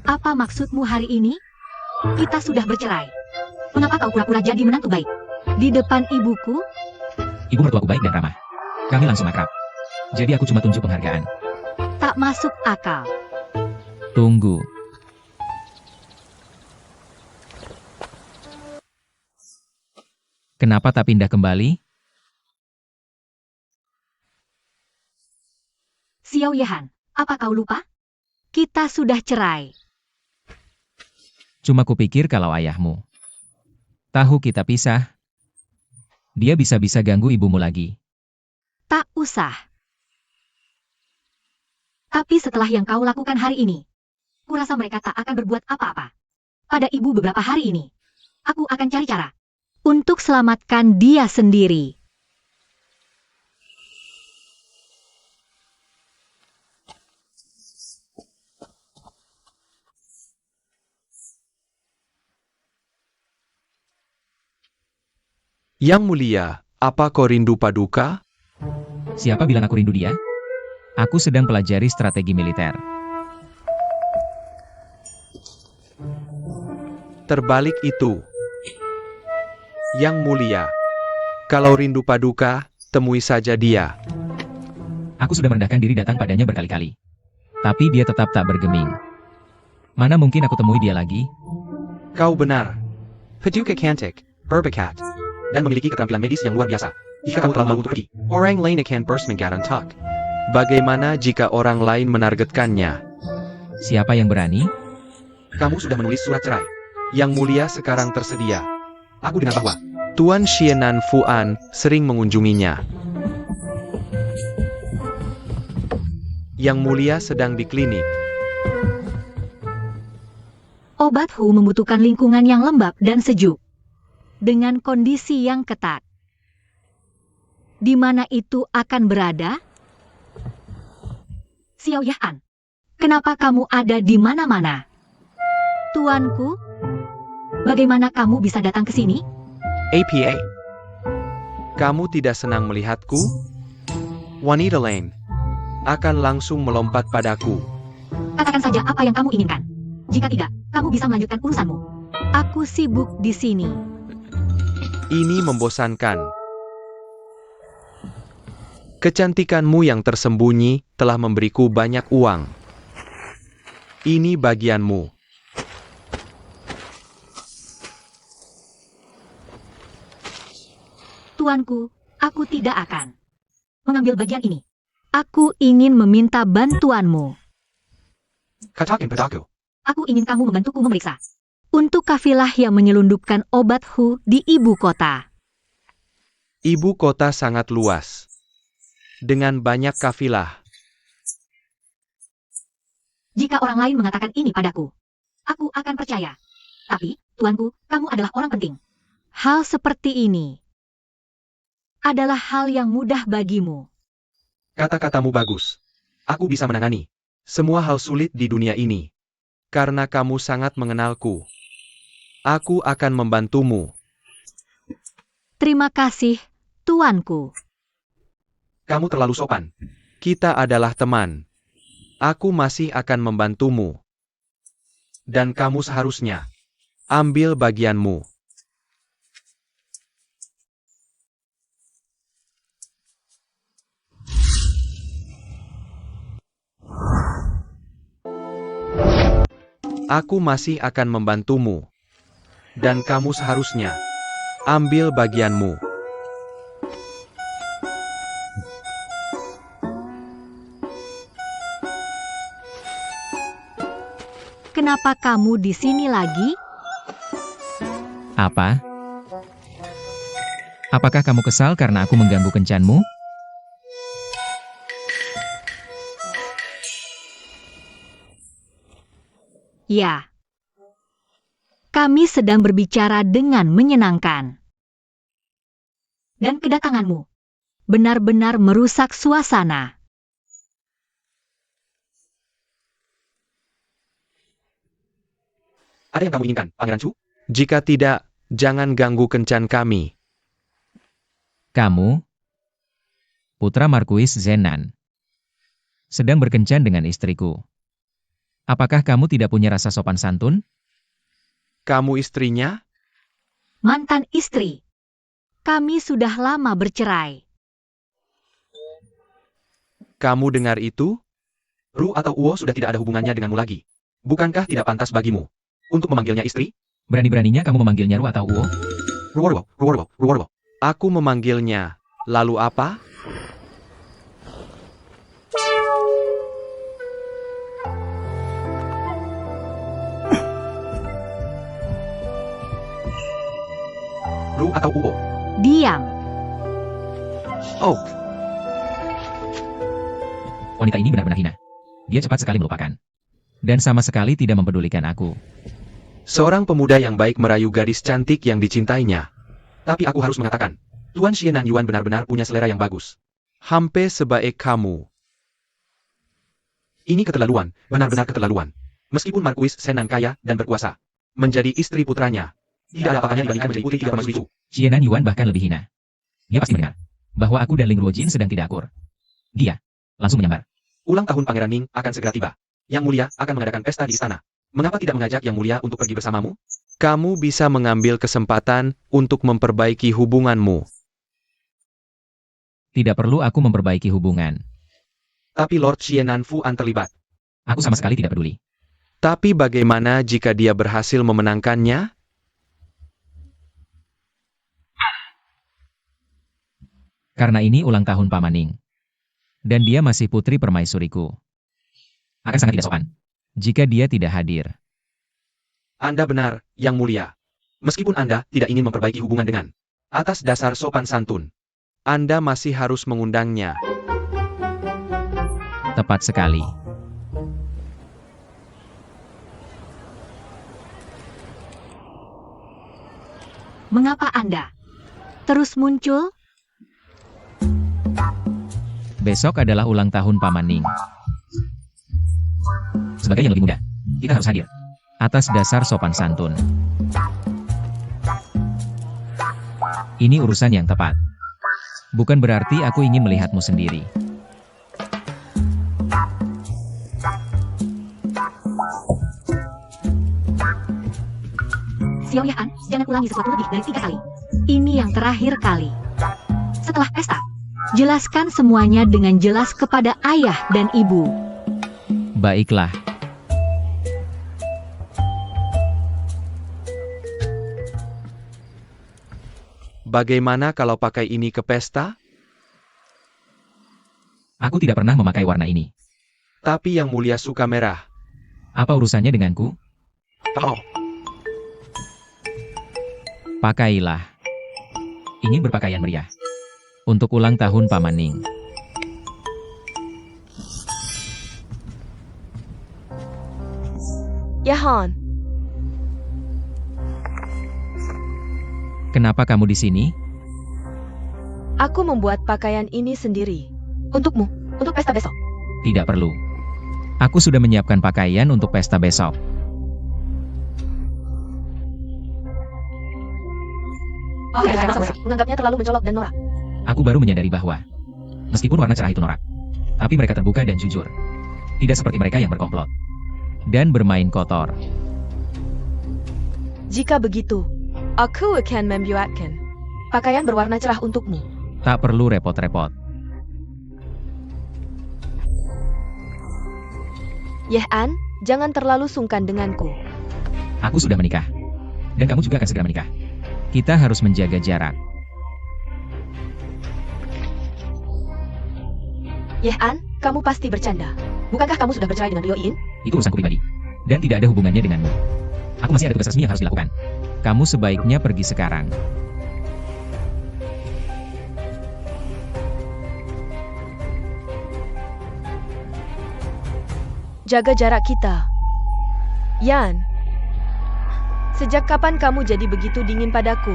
Speaker 1: Apa maksudmu hari ini? Kita sudah bercerai. Mengapa kau pura-pura jadi menantu baik? Di depan ibuku?
Speaker 2: Ibu Mertuaku baik dan ramah. Kami langsung akrab. Jadi aku cuma tunjuk penghargaan.
Speaker 1: Tak masuk akal.
Speaker 2: Tunggu. Kenapa tak pindah kembali?
Speaker 1: Xiao Yehan, apa kau lupa? Kita sudah cerai.
Speaker 2: Cuma kupikir kalau ayahmu tahu kita pisah, dia bisa-bisa ganggu ibumu lagi.
Speaker 1: Tak usah. Tapi setelah yang kau lakukan hari ini, kurasa mereka tak akan berbuat apa-apa. Pada ibu beberapa hari ini, aku akan cari cara untuk selamatkan dia sendiri.
Speaker 6: Yang Mulia, apa kau rindu Paduka?
Speaker 2: Siapa bilang aku rindu dia? Aku sedang pelajari strategi militer.
Speaker 6: Terbalik itu. Yang Mulia, kalau rindu Paduka, temui saja dia.
Speaker 2: Aku sudah merendahkan diri datang padanya berkali-kali. Tapi dia tetap tak bergeming. Mana mungkin aku temui dia lagi?
Speaker 6: Kau benar. Paduka cantik, berbakat.
Speaker 4: Dan memiliki keterampilan medis yang luar biasa. Jika kamu telah malu untuk pergi,
Speaker 6: Orang lain akan bersemangat. Bagaimana jika orang lain menargetkannya?
Speaker 2: Siapa yang berani?
Speaker 4: kamu sudah menulis surat cerai. Yang Mulia sekarang tersedia. Aku dengar bahwa
Speaker 6: Tuan Xianan Fuan sering mengunjunginya. Yang Mulia sedang di klinik.
Speaker 1: Obat Hu membutuhkan lingkungan yang lembab dan sejuk. Dengan kondisi yang ketat. Di mana itu akan berada? Xiao Yahan, kenapa kamu ada di mana-mana? Tuanku, bagaimana kamu bisa datang ke sini?
Speaker 6: APA. Kamu tidak senang melihatku? Wanita lain akan langsung melompat padaku.
Speaker 1: Katakan saja apa yang kamu inginkan. Jika tidak, kamu bisa melanjutkan urusanmu. Aku sibuk di sini.
Speaker 6: Ini membosankan. Kecantikanmu yang tersembunyi telah memberiku banyak uang. Ini bagianmu.
Speaker 1: Tuanku, aku tidak akan mengambil bagian ini. Aku ingin meminta bantuanmu.
Speaker 4: katakan padaku.
Speaker 1: Aku ingin kamu membantuku memeriksa. Untuk kafilah yang menyelundupkan obat Hu di ibu kota.
Speaker 6: Ibu kota sangat luas. dengan banyak kafilah.
Speaker 1: Jika orang lain mengatakan ini padaku, aku akan percaya. Tapi, tuanku, kamu adalah orang penting. Hal seperti ini adalah hal yang mudah bagimu.
Speaker 4: Kata-katamu bagus. Aku bisa menangani semua hal sulit di dunia ini.
Speaker 6: Karena kamu sangat mengenalku. Aku akan membantumu.
Speaker 1: Terima kasih, tuanku.
Speaker 4: Kamu terlalu sopan.
Speaker 6: Kita adalah teman. Aku masih akan membantumu.
Speaker 4: Dan kamu seharusnya
Speaker 6: Ambil bagianmu. Aku masih akan membantumu.
Speaker 4: dan kamu seharusnya
Speaker 6: Ambil bagianmu.
Speaker 1: Kenapa kamu di sini lagi?
Speaker 2: Apa? Apakah kamu kesal karena aku mengganggu kencanmu?
Speaker 1: Ya. Kami sedang berbicara dengan menyenangkan. Dan kedatanganmu benar-benar merusak suasana.
Speaker 4: ada yang kamu inginkan, Pangeran Chu?
Speaker 6: Jika tidak, jangan ganggu kencan kami.
Speaker 2: Kamu, putra Markuis Zenan, sedang berkencan dengan istriku. Apakah kamu tidak punya rasa sopan santun?
Speaker 6: Kamu istrinya?
Speaker 1: Mantan istri. Kami sudah lama bercerai.
Speaker 6: Kamu dengar itu?
Speaker 4: Ru atau Uo sudah tidak ada hubungannya denganmu lagi. Bukankah tidak pantas bagimu untuk memanggilnya istri?
Speaker 2: Berani-beraninya kamu memanggilnya Ru atau Uo?
Speaker 4: Ruorwo.
Speaker 6: Aku memanggilnya. Lalu apa?
Speaker 4: Ru atau Uo?
Speaker 1: Diam.
Speaker 6: Oh,
Speaker 2: Wanita ini benar-benar hina. Dia cepat sekali melupakan. Dan sama sekali tidak mempedulikan aku.
Speaker 4: Seorang pemuda yang baik merayu gadis cantik yang dicintainya. Tapi aku harus mengatakan, Tuan Xienan Yuan benar-benar punya selera yang bagus.
Speaker 6: hampir sebaik kamu.
Speaker 4: Ini keterlaluan, benar-benar keterlaluan. Meskipun Markuis Zenan kaya dan berkuasa, menjadi istri putranya tidak ada apa-apanya dibandingkan menjadi putri tidak permaisuri Chu.
Speaker 2: Xienan Yuan bahkan lebih hina. Dia pasti mendengar bahwa aku dan Ling Ruojin sedang tidak akur. Dia langsung menyambar.
Speaker 4: Ulang tahun Pangeran Ning akan segera tiba. Yang Mulia akan mengadakan pesta di istana. Mengapa tidak mengajak Yang Mulia untuk pergi bersamamu?
Speaker 6: Kamu bisa mengambil kesempatan untuk memperbaiki hubunganmu.
Speaker 2: Tidak perlu aku memperbaiki hubungan.
Speaker 4: Tapi Lord Xienan Fuan terlibat.
Speaker 2: Aku sama sekali tidak peduli.
Speaker 6: Tapi bagaimana jika dia berhasil memenangkannya?
Speaker 2: Karena ini ulang tahun Paman Ning. Dan dia masih putri permaisuriku. Akan sangat tidak sopan jika dia tidak hadir.
Speaker 4: Anda benar, Yang Mulia. Meskipun Anda tidak ingin memperbaiki hubungan dengan atas dasar sopan santun.
Speaker 6: Anda masih harus mengundangnya.
Speaker 2: Tepat sekali.
Speaker 1: Mengapa Anda terus muncul?
Speaker 2: Besok adalah ulang tahun Paman Ning. Sebagai yang lebih muda, kita harus hadir. Atas dasar sopan santun. Ini urusan yang tepat. Bukan berarti aku ingin melihatmu sendiri.
Speaker 1: Xiao Yan, jangan ulangi sesuatu lebih dari 3 kali. Ini yang terakhir kali. Setelah pesta, jelaskan semuanya dengan jelas kepada ayah dan ibu.
Speaker 2: Baiklah.
Speaker 6: Bagaimana kalau pakai ini ke pesta?
Speaker 2: Aku tidak pernah memakai warna ini.
Speaker 6: Tapi Yang Mulia suka merah.
Speaker 2: Apa urusannya denganku?
Speaker 4: Oh,
Speaker 2: Pakailah. Ingin berpakaian meriah. Untuk ulang tahun Paman Ning.
Speaker 3: Ya Han,
Speaker 2: Kenapa kamu di sini?
Speaker 3: aku membuat pakaian ini sendiri. Untukmu, untuk pesta besok.
Speaker 2: Tidak perlu. Aku sudah menyiapkan pakaian untuk pesta besok.
Speaker 3: Oh, menganggapnya terlalu mencolok dan norak.
Speaker 2: Aku baru menyadari bahwa, meskipun warna cerah itu norak, tapi mereka terbuka dan jujur. Tidak seperti mereka yang berkomplot dan bermain kotor.
Speaker 3: Jika begitu, aku akan membuatkan pakaian berwarna cerah untukmu.
Speaker 2: Tak perlu repot-repot.
Speaker 3: Yehan, jangan terlalu sungkan denganku.
Speaker 2: Aku sudah menikah. Dan kamu juga akan segera menikah. Kita harus menjaga jarak.
Speaker 3: Yehan, kamu pasti bercanda. Bukankah kamu sudah bercerai dengan Ryo In?
Speaker 2: Itu urusanku pribadi. Dan tidak ada hubungannya denganmu. Aku masih ada tugas resmi yang harus dilakukan. Kamu sebaiknya pergi sekarang.
Speaker 3: Jaga jarak kita. Yan, sejak kapan kamu jadi begitu dingin padaku?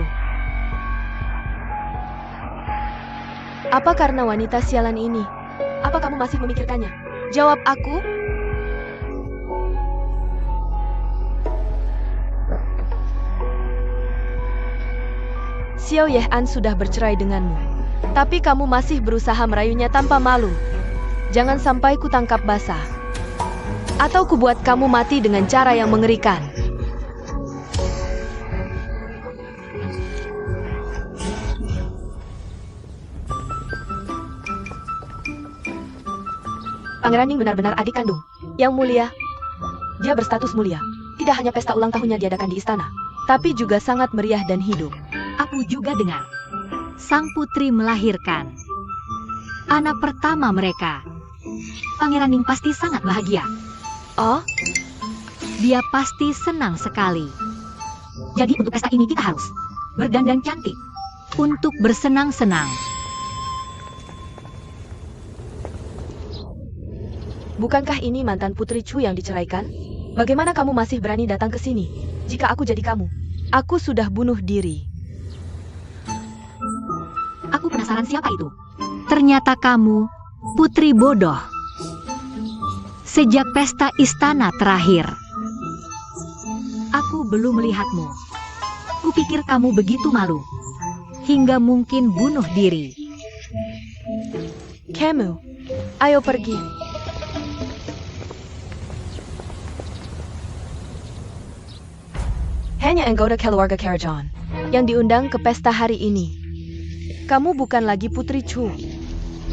Speaker 3: Apa karena wanita sialan ini? Apa kamu masih memikirkannya? Jawab aku. Xiao Yehan sudah bercerai denganmu. Tapi kamu masih berusaha merayunya tanpa malu. Jangan sampai ku tangkap basah. Atau kubuat kamu mati dengan cara yang mengerikan. Pangeran Ning benar-benar adik kandung. Yang mulia. Dia berstatus mulia. Tidak hanya pesta ulang tahunnya diadakan di istana, tapi juga sangat meriah dan hidup.
Speaker 1: Aku juga dengar. Sang putri melahirkan anak pertama mereka. Pangeran Ning pasti sangat bahagia.
Speaker 3: Oh,
Speaker 1: Dia pasti senang sekali. Jadi untuk pesta ini kita harus berdandan cantik untuk bersenang-senang.
Speaker 3: bukankah ini mantan Putri Chu yang diceraikan? Bagaimana kamu masih berani datang ke sini? Jika aku jadi kamu, aku sudah bunuh diri.
Speaker 1: Aku penasaran siapa itu. Ternyata kamu putri bodoh. Sejak pesta istana terakhir, aku belum melihatmu. Kupikir kamu begitu malu, hingga mungkin bunuh diri.
Speaker 3: Kamu, ayo pergi. Hanya anggota keluarga Karajan yang diundang ke pesta hari ini. Kamu bukan lagi Putri Chu.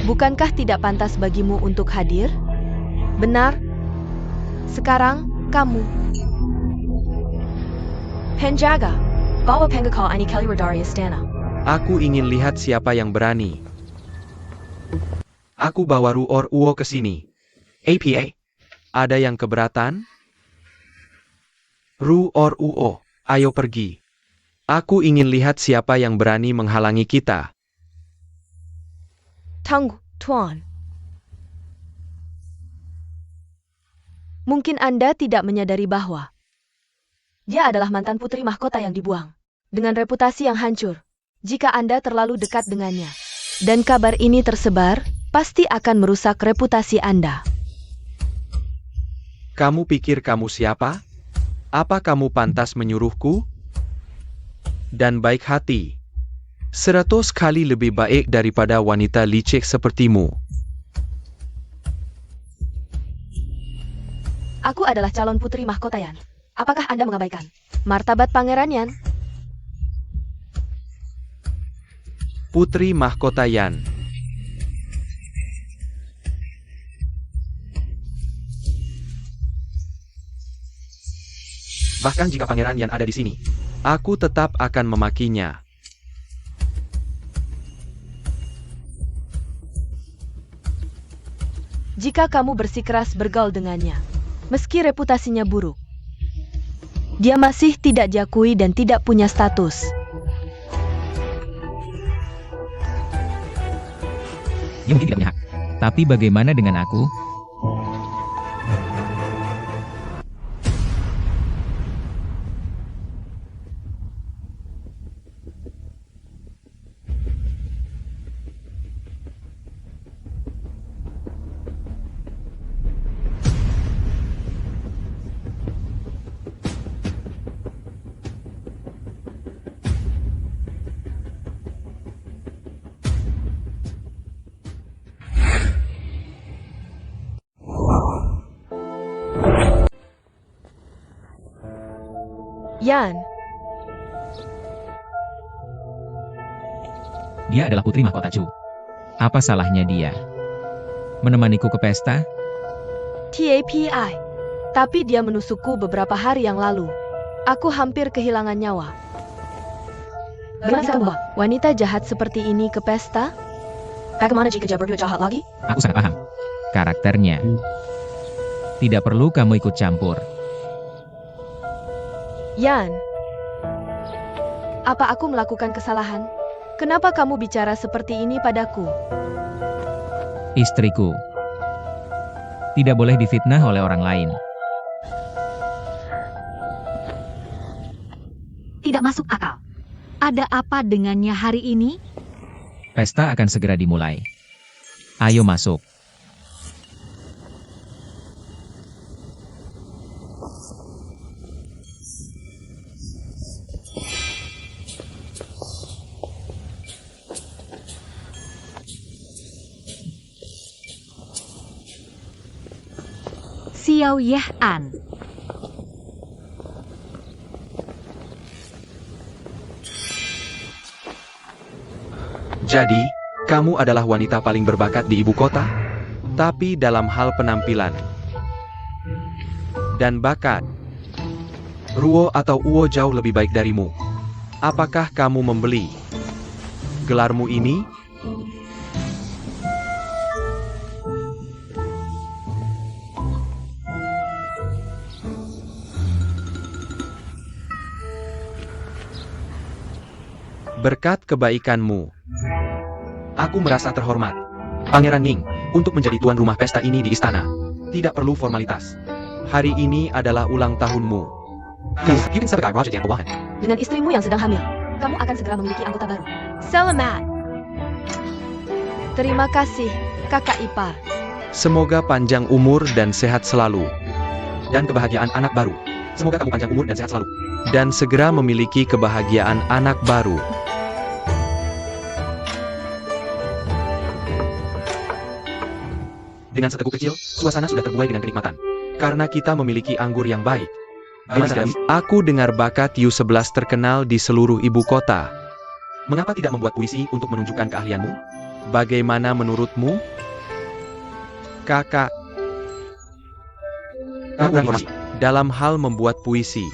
Speaker 3: Bukankah tidak pantas bagimu untuk hadir? Benar. Sekarang, kamu. Penjaga, bawa penggakal ini keluar dari istana.
Speaker 5: Aku ingin lihat siapa yang berani. Aku bawa Ruor Uo ke sini. APA, ada yang keberatan? Ruor Uo, ayo pergi. Aku ingin lihat siapa yang berani menghalangi kita.
Speaker 3: Tunggu, Tuan. Mungkin Anda tidak menyadari bahwa dia adalah mantan putri mahkota yang dibuang, dengan reputasi yang hancur. Jika Anda terlalu dekat dengannya, dan kabar ini tersebar, pasti akan merusak reputasi Anda.
Speaker 5: Kamu pikir kamu siapa? Apa kamu pantas menyuruhku? Dan baik hati. 100 kali lebih baik daripada wanita licik sepertimu.
Speaker 3: Aku adalah calon putri mahkota Yan. Apakah Anda mengabaikan martabat pangeran Yan?
Speaker 5: Putri Mahkota Yan.
Speaker 4: Bahkan jika Pangeran Yan ada di sini,
Speaker 5: Aku tetap akan memakinya.
Speaker 3: Jika kamu bersikeras bergaul dengannya, meski reputasinya buruk, dia masih tidak diakui dan tidak punya status.
Speaker 2: Dia mungkin tidak punya hak. Tapi bagaimana dengan aku?
Speaker 3: Yan,
Speaker 2: Dia adalah putri mahkota Chu. Apa salahnya dia menemaniku ke pesta?
Speaker 3: TAPI. Tapi dia menusukku beberapa hari yang lalu. Aku hampir kehilangan nyawa. Bagaimana bisa membawa wanita jahat seperti ini ke pesta? Bagaimana jika dia berbuat jahat lagi?
Speaker 2: Aku sangat paham. Karakternya. Tidak perlu kamu ikut campur.
Speaker 3: Yan, apa aku melakukan kesalahan? Kenapa kamu bicara seperti ini padaku?
Speaker 2: Istriku. Tidak boleh difitnah oleh orang lain.
Speaker 1: Tidak masuk akal. Ada apa dengannya hari ini?
Speaker 2: Pesta akan segera dimulai. Ayo masuk.
Speaker 1: Xiao Yeh An.
Speaker 5: Jadi, kamu adalah wanita paling berbakat di ibu kota?
Speaker 6: Tapi dalam hal penampilan dan bakat,
Speaker 5: Ruo atau Uo jauh lebih baik darimu.
Speaker 6: apakah kamu membeli gelarmu ini? Berkat kebaikanmu,
Speaker 5: Aku merasa terhormat. Pangeran Ning, untuk menjadi tuan rumah pesta ini di istana. Tidak perlu formalitas.
Speaker 6: hari ini adalah ulang tahunmu.
Speaker 3: Dengan istrimu yang sedang hamil, kamu akan segera memiliki anggota baru.
Speaker 7: Selamat.
Speaker 3: Terima kasih, kakak ipar.
Speaker 6: Semoga panjang umur dan sehat selalu,
Speaker 5: Dan kebahagiaan anak baru. Semoga kamu panjang umur dan sehat selalu.
Speaker 6: dan segera memiliki kebahagiaan anak baru.
Speaker 5: Dengan seteguk kecil, suasana sudah terbuai dengan kenikmatan. Karena kita memiliki anggur yang baik.
Speaker 6: Aku dengar bakat U11 terkenal di seluruh ibu kota.
Speaker 5: Mengapa tidak membuat puisi untuk menunjukkan keahlianmu?
Speaker 6: Bagaimana menurutmu, kakak,
Speaker 5: Kamu kurang informasi.
Speaker 6: dalam hal membuat puisi?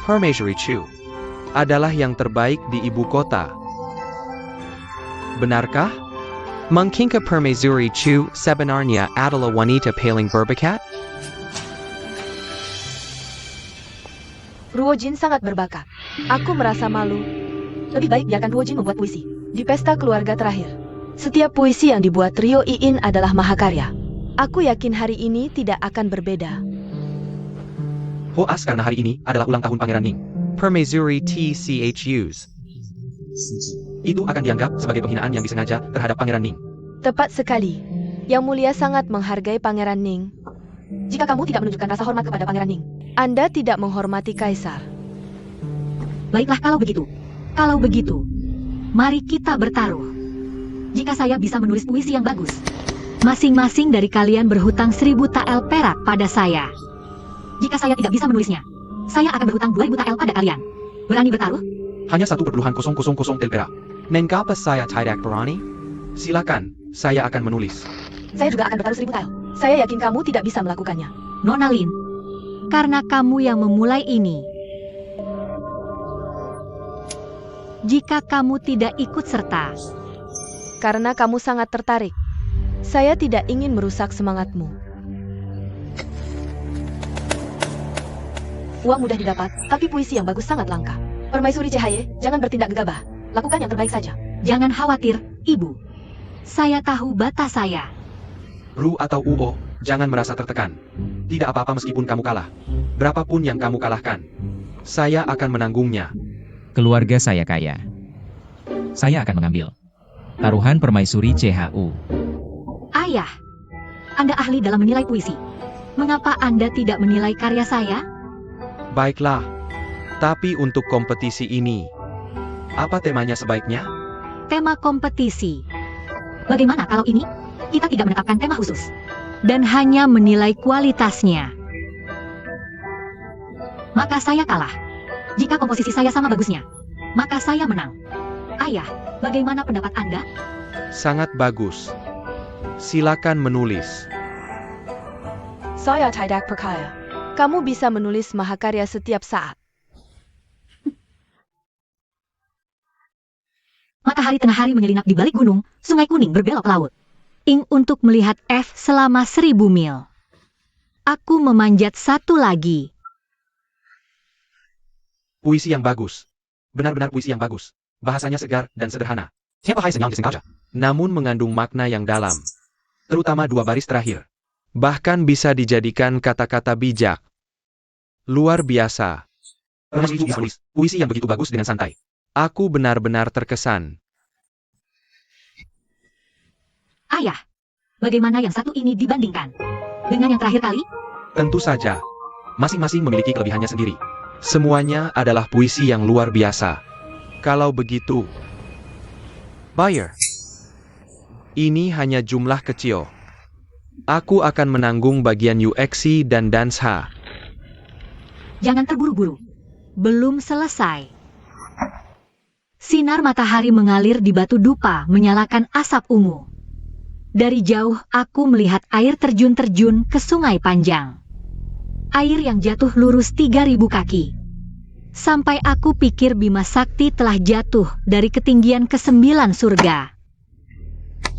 Speaker 6: Permaisuri Chu adalah yang terbaik di ibu kota. Benarkah? Mungkinkah Permaisuri Chu sebenarnya adalah wanita paling berbakat?
Speaker 3: Ruo Jin sangat berbakat. Aku merasa malu. Lebih baik biarkan Ruo Jin membuat puisi. Di pesta keluarga terakhir, setiap puisi yang dibuat Rio Iin adalah mahakarya. Aku yakin hari ini tidak akan berbeda.
Speaker 5: Hoas karena hari ini adalah ulang tahun Pangeran Ning.
Speaker 6: Permaisuri TCHUs.
Speaker 5: Itu akan dianggap sebagai penghinaan yang disengaja terhadap Pangeran Ning.
Speaker 3: Tepat sekali. Yang mulia sangat menghargai Pangeran Ning. Jika kamu tidak menunjukkan rasa hormat kepada Pangeran Ning, Anda tidak menghormati Kaisar.
Speaker 1: Baiklah kalau begitu. Kalau begitu, mari kita bertaruh. Jika saya bisa menulis puisi yang bagus, masing-masing dari kalian berhutang 1000 tael perak pada saya. Jika saya tidak bisa menulisnya, saya akan berhutang 2000 tael pada kalian. Berani bertaruh?
Speaker 5: Hanya 1,000 tel perak.
Speaker 6: Mengapa saya tidak berani?
Speaker 5: Silakan, saya akan menulis.
Speaker 3: Saya juga akan bertaruh 1000 tael. Saya yakin kamu tidak bisa melakukannya.
Speaker 1: Nona Lin, karena kamu yang memulai ini. Jika kamu tidak ikut serta,
Speaker 3: Karena kamu sangat tertarik. Saya tidak ingin merusak semangatmu. Uang mudah didapat, tapi puisi yang bagus sangat langka. Permaisuri Cahaya, jangan bertindak gegabah. Lakukan yang terbaik saja.
Speaker 1: jangan khawatir, Ibu. Saya tahu batas saya.
Speaker 5: Ru atau Uo, jangan merasa tertekan. Tidak apa-apa meskipun kamu kalah. Berapapun yang kamu kalahkan, saya akan menanggungnya.
Speaker 2: Keluarga saya kaya. Saya akan mengambil taruhan permaisuri CHU.
Speaker 1: Ayah, Anda ahli dalam menilai puisi. Mengapa Anda tidak menilai karya saya?
Speaker 6: Baiklah. Tapi untuk kompetisi ini,
Speaker 5: Apa temanya sebaiknya?
Speaker 1: Tema kompetisi. Bagaimana kalau ini? Kita tidak menetapkan tema khusus. Dan hanya menilai kualitasnya. Maka saya kalah. Jika komposisi saya sama bagusnya, maka saya menang. Ayah, bagaimana pendapat Anda?
Speaker 6: Sangat bagus. Silakan menulis.
Speaker 3: Saya tidak percaya. Kamu bisa menulis mahakarya setiap saat.
Speaker 1: Matahari tengah hari menyelinap di balik gunung, sungai kuning berbelok laut. Ing untuk melihat F selama 1000 mil. Aku memanjat satu lagi.
Speaker 4: Puisi yang bagus. Benar-benar puisi yang bagus. Bahasanya segar dan sederhana. Siapa hai senyal disengaja?
Speaker 6: Namun mengandung makna yang dalam.
Speaker 4: Terutama 2 baris terakhir.
Speaker 6: Bahkan bisa dijadikan kata-kata bijak. Luar biasa.
Speaker 4: Puisi yang begitu bagus dengan santai.
Speaker 6: Aku benar-benar terkesan.
Speaker 1: Ayah, bagaimana yang satu ini dibandingkan dengan yang terakhir kali?
Speaker 4: Tentu saja. Masing-masing memiliki kelebihannya sendiri.
Speaker 6: Semuanya adalah puisi yang luar biasa. Kalau begitu, Bayer, ini hanya jumlah kecil. Aku akan menanggung bagian UXC dan Dansa.
Speaker 1: Jangan terburu-buru. Belum selesai. Sinar matahari mengalir di batu dupa menyalakan asap ungu. Dari jauh aku melihat air terjun-terjun ke sungai panjang. Air yang jatuh lurus 3000 kaki. Sampai aku pikir Bima Sakti telah jatuh dari ketinggian ke-9 surga.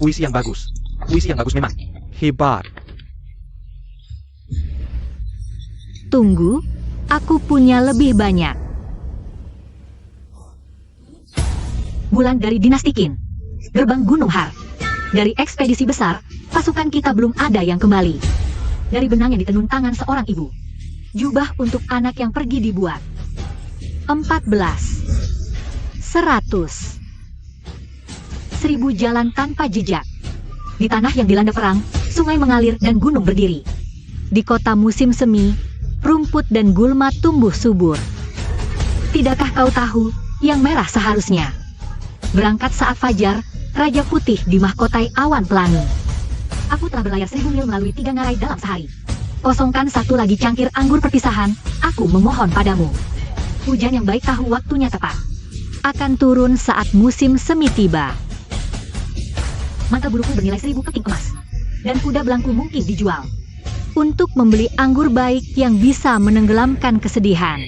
Speaker 4: Puisi yang bagus. Puisi yang bagus memang.
Speaker 6: Hebat.
Speaker 1: Tunggu, aku punya lebih banyak. Bulan dari dinasti Qin. Gerbang Gunung Har. Dari ekspedisi besar, pasukan kita belum ada yang kembali. Dari benang yang ditenun tangan seorang ibu. Jubah untuk anak yang pergi dibuat. 14. 100. 1000 jalan tanpa jejak. Di tanah yang dilanda perang, sungai mengalir dan gunung berdiri. Di kota musim semi, rumput dan gulma tumbuh subur. Tidakkah kau tahu, yang merah seharusnya? Berangkat saat fajar, Raja Putih dimahkotai awan pelangi. Aku telah berlayar 1000 mil melalui 3 ngarai dalam sehari. Kosongkan satu lagi cangkir anggur perpisahan, aku memohon padamu. Hujan yang baik tahu waktunya tepat. Akan turun saat musim semi tiba. Mata buruku bernilai 1000 keping emas. Dan kuda belangku mungkin dijual. Untuk membeli anggur baik yang bisa menenggelamkan kesedihan.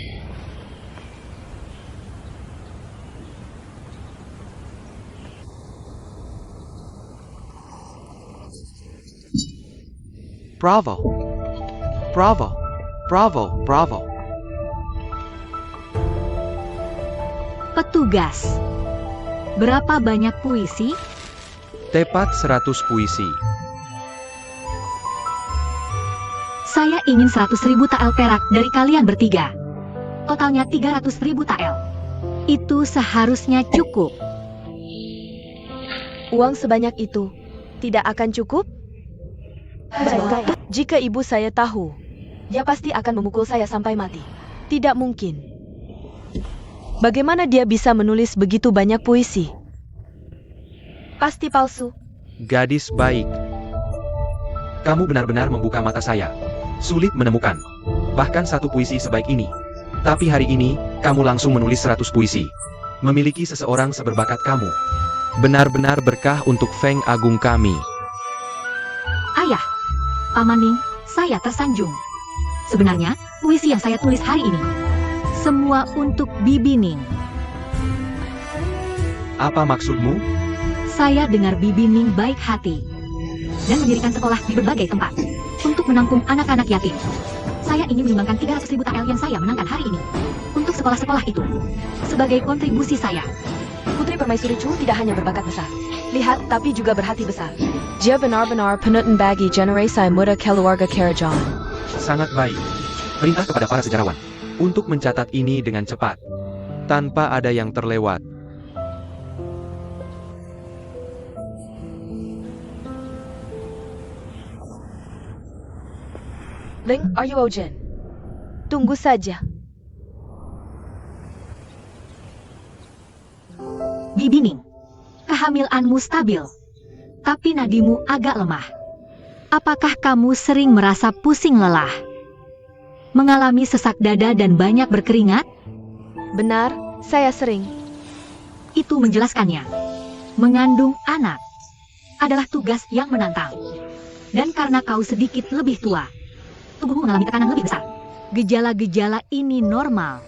Speaker 6: Bravo. Bravo. Bravo. Bravo.
Speaker 1: Petugas. Berapa banyak puisi?
Speaker 6: Tepat 100 puisi.
Speaker 1: Saya ingin 100.000 tael perak dari kalian bertiga. Totalnya 300.000 tael. Itu seharusnya cukup.
Speaker 3: Uang sebanyak itu tidak akan cukup? Jika ibu saya tahu, dia pasti akan memukul saya sampai mati. Tidak mungkin. Bagaimana dia bisa menulis begitu banyak puisi? Pasti palsu.
Speaker 6: Gadis baik.
Speaker 4: Kamu benar-benar membuka mata saya. Sulit menemukan. Bahkan satu puisi sebaik ini. Tapi hari ini, kamu langsung menulis 100 puisi. Memiliki seseorang seberbakat kamu.
Speaker 6: Benar-benar berkah untuk Feng Agung kami.
Speaker 1: Ayah, Paman Ning, saya tersanjung. Sebenarnya, puisi yang saya tulis hari ini, semua untuk Bibi Ning.
Speaker 4: Apa maksudmu?
Speaker 1: Saya dengar Bibi Ning baik hati. Dan mendirikan sekolah di berbagai tempat. Untuk menampung anak-anak yatim. Saya ingin menyumbangkan 300.000 tael yang saya menangkan hari ini. Untuk sekolah-sekolah itu. Sebagai kontribusi saya.
Speaker 3: Putri Permaisuri Chu tidak hanya berbakat besar. Lihat, tapi juga berhati besar. Dia benar-benar penutan bagi generasi muda keluarga Kerajaan.
Speaker 4: Sangat baik. Perintah kepada para sejarawan. Untuk mencatat ini dengan cepat.
Speaker 6: Tanpa ada yang terlewat.
Speaker 3: Ling, are you Ojin? Tunggu saja.
Speaker 1: Bibi Ning, kehamilanmu stabil. Tapi nadimu agak lemah. Apakah kamu sering merasa pusing lelah? Mengalami sesak dada dan banyak berkeringat?
Speaker 3: Benar, saya sering.
Speaker 1: Itu menjelaskannya. Mengandung anak adalah tugas yang menantang. Dan karena kau sedikit lebih tua, tubuhmu mengalami tekanan lebih besar. Gejala-gejala ini normal.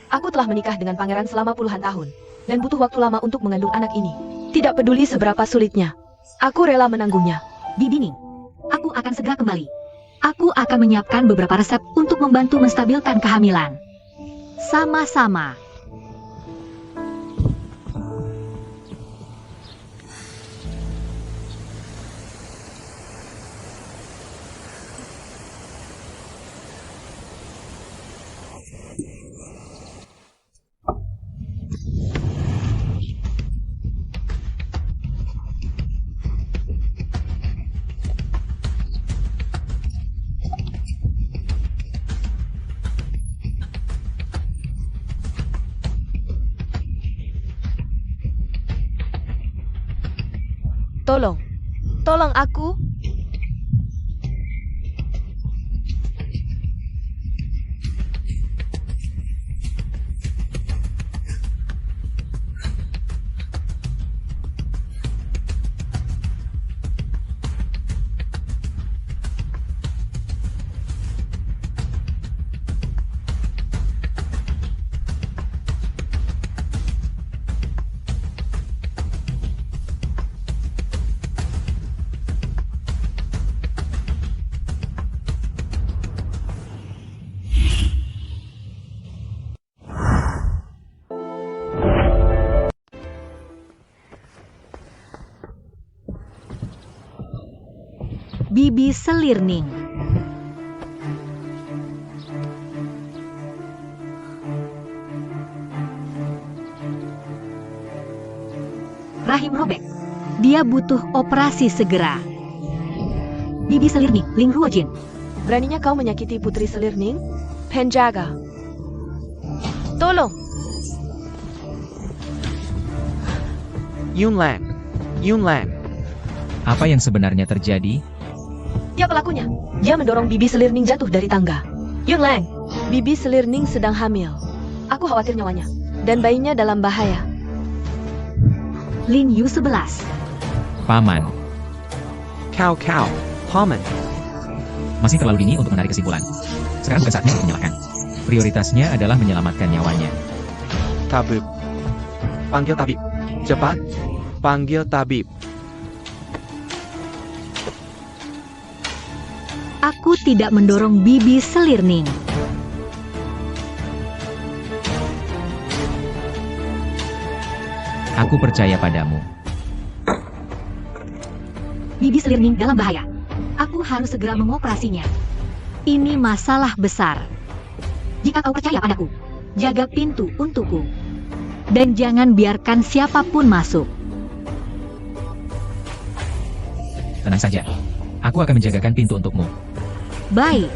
Speaker 3: Aku telah menikah dengan pangeran selama puluhan tahun, dan butuh waktu lama untuk mengandung anak ini. Tidak peduli seberapa sulitnya, aku rela menanggungnya.
Speaker 1: Bibi Ning, aku akan segera kembali. Aku akan menyiapkan beberapa resep untuk membantu menstabilkan kehamilan. Sama-sama.
Speaker 3: Tolong aku.
Speaker 1: Bibi Selirning. Rahim robek. Dia butuh operasi segera. Bibi Selirning, Ling Ruojin.
Speaker 3: Beraninya kau menyakiti Putri Selirning? Penjaga. Tolong.
Speaker 6: Yunlan.
Speaker 2: Apa yang sebenarnya terjadi?
Speaker 3: Dia pelakunya. Dia mendorong Bibi Selirning jatuh dari tangga. Yunlang, Bibi Selirning sedang hamil. Aku khawatir nyawanya. Dan bayinya dalam bahaya.
Speaker 1: Lin Yu 11.
Speaker 2: Paman,
Speaker 6: Kau, Paman.
Speaker 2: masih terlalu dini untuk menarik kesimpulan. Sekarang bukan saatnya untuk menyalahkan. Prioritasnya adalah menyelamatkan nyawanya.
Speaker 6: Tabib. Panggil tabib. Cepat. Panggil tabib.
Speaker 1: Aku tidak mendorong Bibi Selirning.
Speaker 2: Aku percaya padamu.
Speaker 1: Bibi Selirning dalam bahaya. Aku harus segera mengoperasinya. Ini masalah besar. Jika kau percaya padaku, jaga pintu untukku. Dan jangan biarkan siapapun masuk.
Speaker 2: Tenang saja. Aku akan menjagakan pintu untukmu.
Speaker 1: Baik.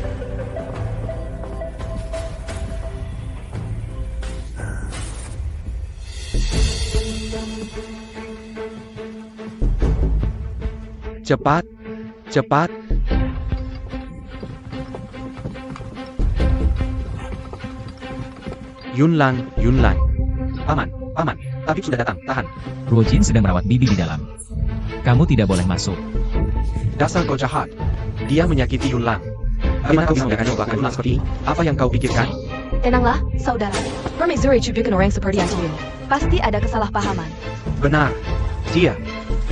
Speaker 6: Cepat. Yunlan.
Speaker 4: Paman, tabib sudah datang, tahan.
Speaker 2: Ruojin sedang merawat Bibi di dalam. Kamu tidak boleh masuk.
Speaker 4: Dasar kau jahat. Dia menyakiti Yunlang. Bagaimana kau bisa membiarkannya memperlakukan Yunlang seperti ini? Apa yang kau pikirkan?
Speaker 3: Tenanglah, saudara. Permaisuri cubukan orang seperti Antium. Pasti ada kesalahpahaman.
Speaker 4: Benar. Dia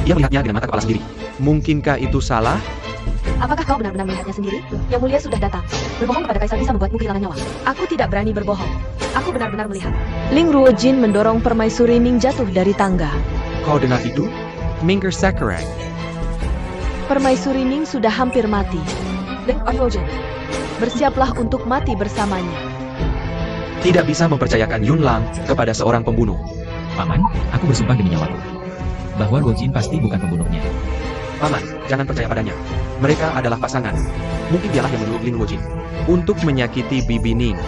Speaker 4: melihatnya dengan mata kepala sendiri.
Speaker 6: Mungkinkah itu salah?
Speaker 3: Apakah kau benar-benar melihatnya sendiri? Yang mulia sudah datang. Berbohong kepada kaisar bisa membuatmu kehilangan nyawa. Aku tidak berani berbohong. Aku benar-benar melihat. Ling Ruojin mendorong Permaisuri Ning jatuh dari tangga.
Speaker 4: Kau dengar itu?
Speaker 6: Minggir Sakurang.
Speaker 3: Permaisuri Ning sudah hampir mati. Ling Ruojin, bersiaplah untuk mati bersamanya.
Speaker 4: Tidak bisa mempercayakan Yunlang kepada seorang pembunuh.
Speaker 2: Paman, aku bersumpah demi nyawaku bahwa Ruojin pasti bukan pembunuhnya.
Speaker 4: Paman, jangan percaya padanya. Mereka adalah pasangan. Mungkin dialah yang menyuruh Ling Ruojin
Speaker 6: Untuk menyakiti Bibi Ning.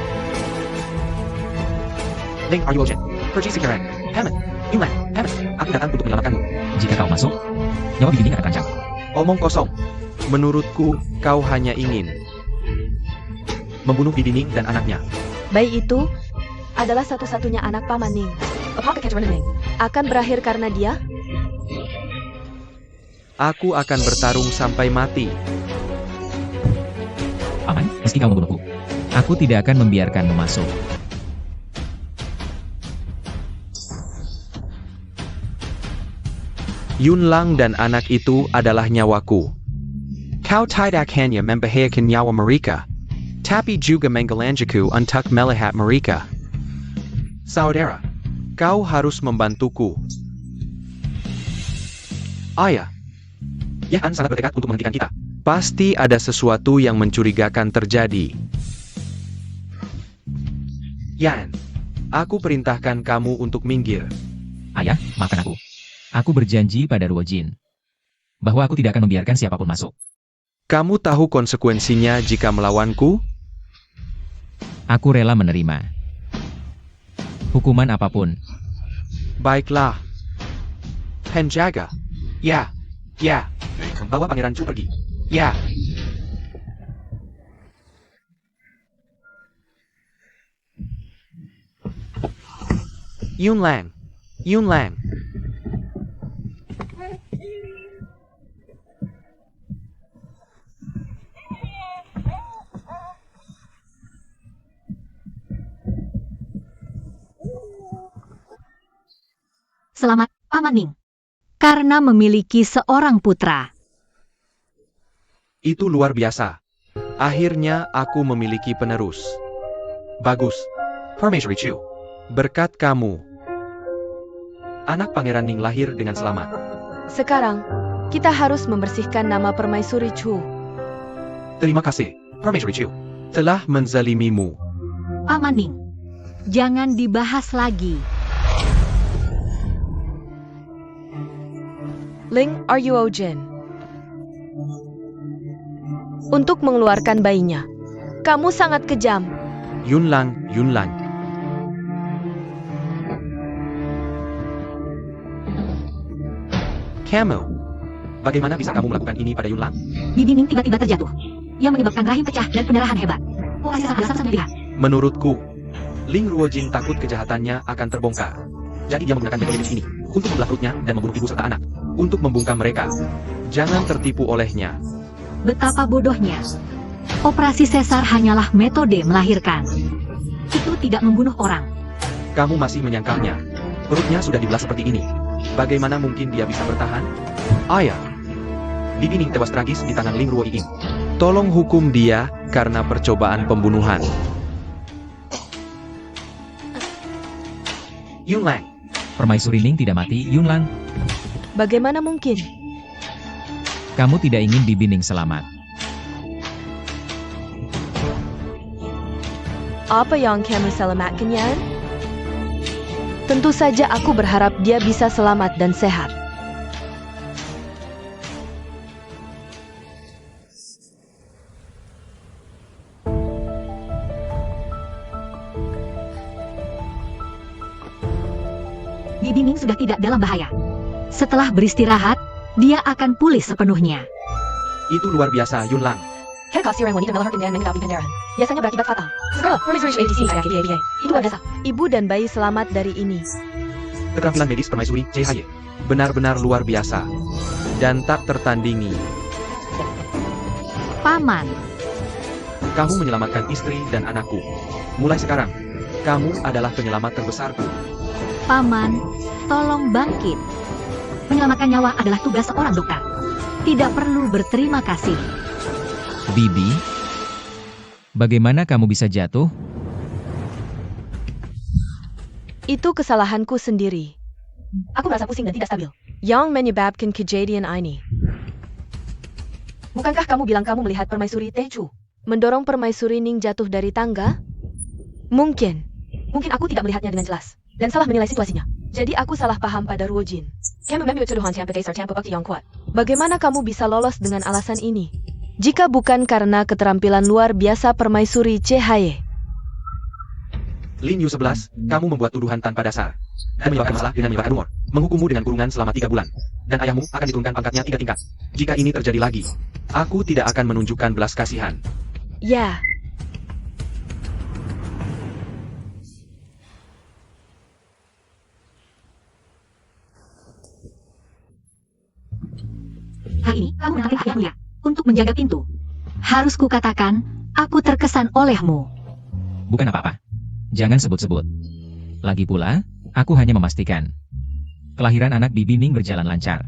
Speaker 4: Ling Ruojin, pergi sekarang. Hammond, Yunlang, Hammond, aku datang untuk menyelamatkanmu.
Speaker 2: Jika kau masuk, nyawa Bibi akan terancam.
Speaker 4: Omong kosong.
Speaker 6: Menurutku, kau hanya ingin
Speaker 4: Membunuh Bibi Ning dan anaknya.
Speaker 3: Bayi itu adalah satu-satunya anak Paman Ning. Akan berakhir karena dia?
Speaker 6: Aku akan bertarung sampai mati.
Speaker 2: Paman, meski kau membunuhku, aku tidak akan membiarkanmu masuk.
Speaker 6: Yunlang dan anak itu adalah nyawaku. Kau tidak hanya membahayakan nyawa mereka, tapi juga menggelanjaku untuk melihat mereka.
Speaker 4: Saudara,
Speaker 6: Kau harus membantuku. Ayah,
Speaker 4: Yan sangat bertekad untuk menghentikan kita.
Speaker 6: pasti ada sesuatu yang mencurigakan terjadi.
Speaker 4: Yan,
Speaker 6: Aku perintahkan kamu untuk minggir.
Speaker 2: Ayah, maafkan aku. Aku berjanji pada Ruojin bahwa aku tidak akan membiarkan siapapun masuk.
Speaker 6: Kamu tahu konsekuensinya jika melawanku?
Speaker 2: Aku rela menerima hukuman apapun.
Speaker 6: Baiklah. Penjaga.
Speaker 4: ya, bawa Pangeran Chu pergi. Ya,
Speaker 6: Yunlang.
Speaker 1: Selamat, Paman Ning. Karena memiliki seorang putra.
Speaker 6: Itu luar biasa. Akhirnya aku memiliki penerus.
Speaker 4: bagus. Permaisuri Chu,
Speaker 6: Berkat kamu.
Speaker 4: anak Pangeran Ning lahir dengan selamat.
Speaker 3: Sekarang, kita harus membersihkan nama Permaisuri Chu.
Speaker 4: Terima kasih, Permaisuri Chu.
Speaker 6: Telah menzalimimu.
Speaker 1: Paman Ning, jangan dibahas lagi.
Speaker 3: Ling, are you Ojin? Untuk mengeluarkan bayinya. Kamu sangat kejam.
Speaker 6: Yunlang. Kamu.
Speaker 4: Bagaimana bisa kamu melakukan ini pada Yunlang?
Speaker 1: Bibi Ning tiba-tiba terjatuh. Yang menyebabkan rahim pecah dan pendarahan hebat. Oasis sangat dasar pilihan.
Speaker 6: Menurutku,
Speaker 4: Ling Ruojin takut kejahatannya akan terbongkar. Jadi dia menggunakan metode ini untuk membelah perutnya dan membunuh ibu serta anak. Untuk membungkam mereka.
Speaker 6: jangan tertipu olehnya.
Speaker 1: Betapa bodohnya. Operasi sesar hanyalah metode melahirkan. Itu tidak membunuh orang.
Speaker 4: Kamu masih menyangkalnya. Perutnya sudah dibelah seperti ini. Bagaimana mungkin dia bisa bertahan?
Speaker 6: Ayah,
Speaker 4: Bibi Ning tewas tragis di tangan Ling Ruoying.
Speaker 6: tolong hukum dia karena percobaan pembunuhan.
Speaker 4: Yunlang,
Speaker 2: Permaisuri Ning tidak mati, Yunlang.
Speaker 3: Bagaimana mungkin?
Speaker 2: Kamu tidak ingin Bibi Ning selamat.
Speaker 3: Apa yang kamu selamatkan, Yan? Tentu saja aku berharap dia bisa selamat dan sehat.
Speaker 1: Bibi Ning sudah tidak dalam bahaya. Setelah beristirahat, dia akan pulih sepenuhnya.
Speaker 4: itu luar biasa Yunlang.
Speaker 3: Biasanya berakibat fatal. Itu biasa. Ibu dan bayi selamat dari ini.
Speaker 4: Keterampilan medis Permaisuri CHY.
Speaker 6: Benar-benar luar biasa. Dan tak tertandingi.
Speaker 1: Paman,
Speaker 4: Kamu menyelamatkan istri dan anakku. Mulai sekarang, kamu adalah penyelamat terbesarku.
Speaker 1: Paman, tolong bangkit. Menyelamatkan nyawa adalah tugas seorang dokter. Tidak perlu berterima kasih.
Speaker 2: Bibi, bagaimana kamu bisa jatuh?
Speaker 3: Itu kesalahanku sendiri.
Speaker 1: Aku merasa pusing dan tidak stabil.
Speaker 3: Yang menyebabkan kejadian ini.
Speaker 1: Bukankah kamu bilang kamu melihat Permaisuri Techu?
Speaker 3: Mendorong Permaisuri Ning jatuh dari tangga? Mungkin.
Speaker 1: Mungkin aku tidak melihatnya dengan jelas dan salah menilai situasinya.
Speaker 3: Jadi aku salah paham pada Ruojin. Bagaimana kamu bisa lolos dengan alasan ini? Jika bukan karena keterampilan luar biasa Permaisuri CHY.
Speaker 4: Lin Yu 11, kamu membuat tuduhan tanpa dasar. Dan menyebabkan masalah dengan menyebarkan rumor. Menghukummu dengan kurungan selama 3 bulan. Dan ayahmu akan diturunkan pangkatnya 3 tingkat. Jika ini terjadi lagi, aku tidak akan menunjukkan belas kasihan.
Speaker 3: Ya.
Speaker 1: ini, kamu menangkap ayah mulia untuk menjaga pintu. Harus kukatakan, aku terkesan olehmu.
Speaker 2: Bukan apa-apa. Jangan sebut-sebut. Lagi pula, aku hanya memastikan kelahiran anak Bibi Ning berjalan lancar.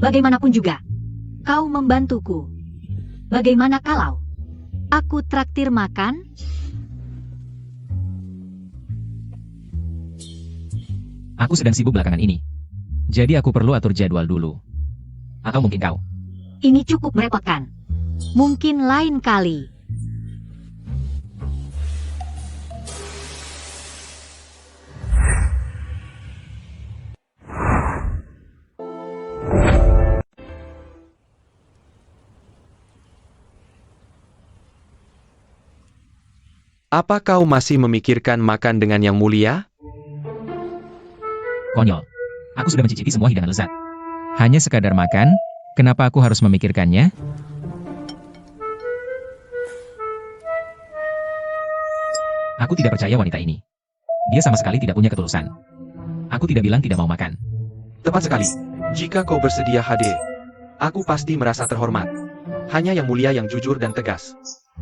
Speaker 1: Bagaimanapun juga, kau membantuku. Bagaimana kalau aku traktir makan?
Speaker 2: Aku sedang sibuk belakangan ini. Jadi aku perlu atur jadwal dulu. Atau mungkin kau.
Speaker 1: Ini cukup merepotkan. Mungkin lain kali.
Speaker 6: Apa kau masih memikirkan makan dengan yang mulia?
Speaker 2: Konyol. Aku sudah mencicipi semua hidangan lezat. Hanya sekadar makan, kenapa aku harus memikirkannya? Aku tidak percaya wanita ini. Dia sama sekali tidak punya ketulusan. Aku tidak bilang tidak mau makan.
Speaker 4: Tepat sekali. Jika kau bersedia hadir, aku pasti merasa terhormat. Hanya yang mulia yang jujur dan tegas.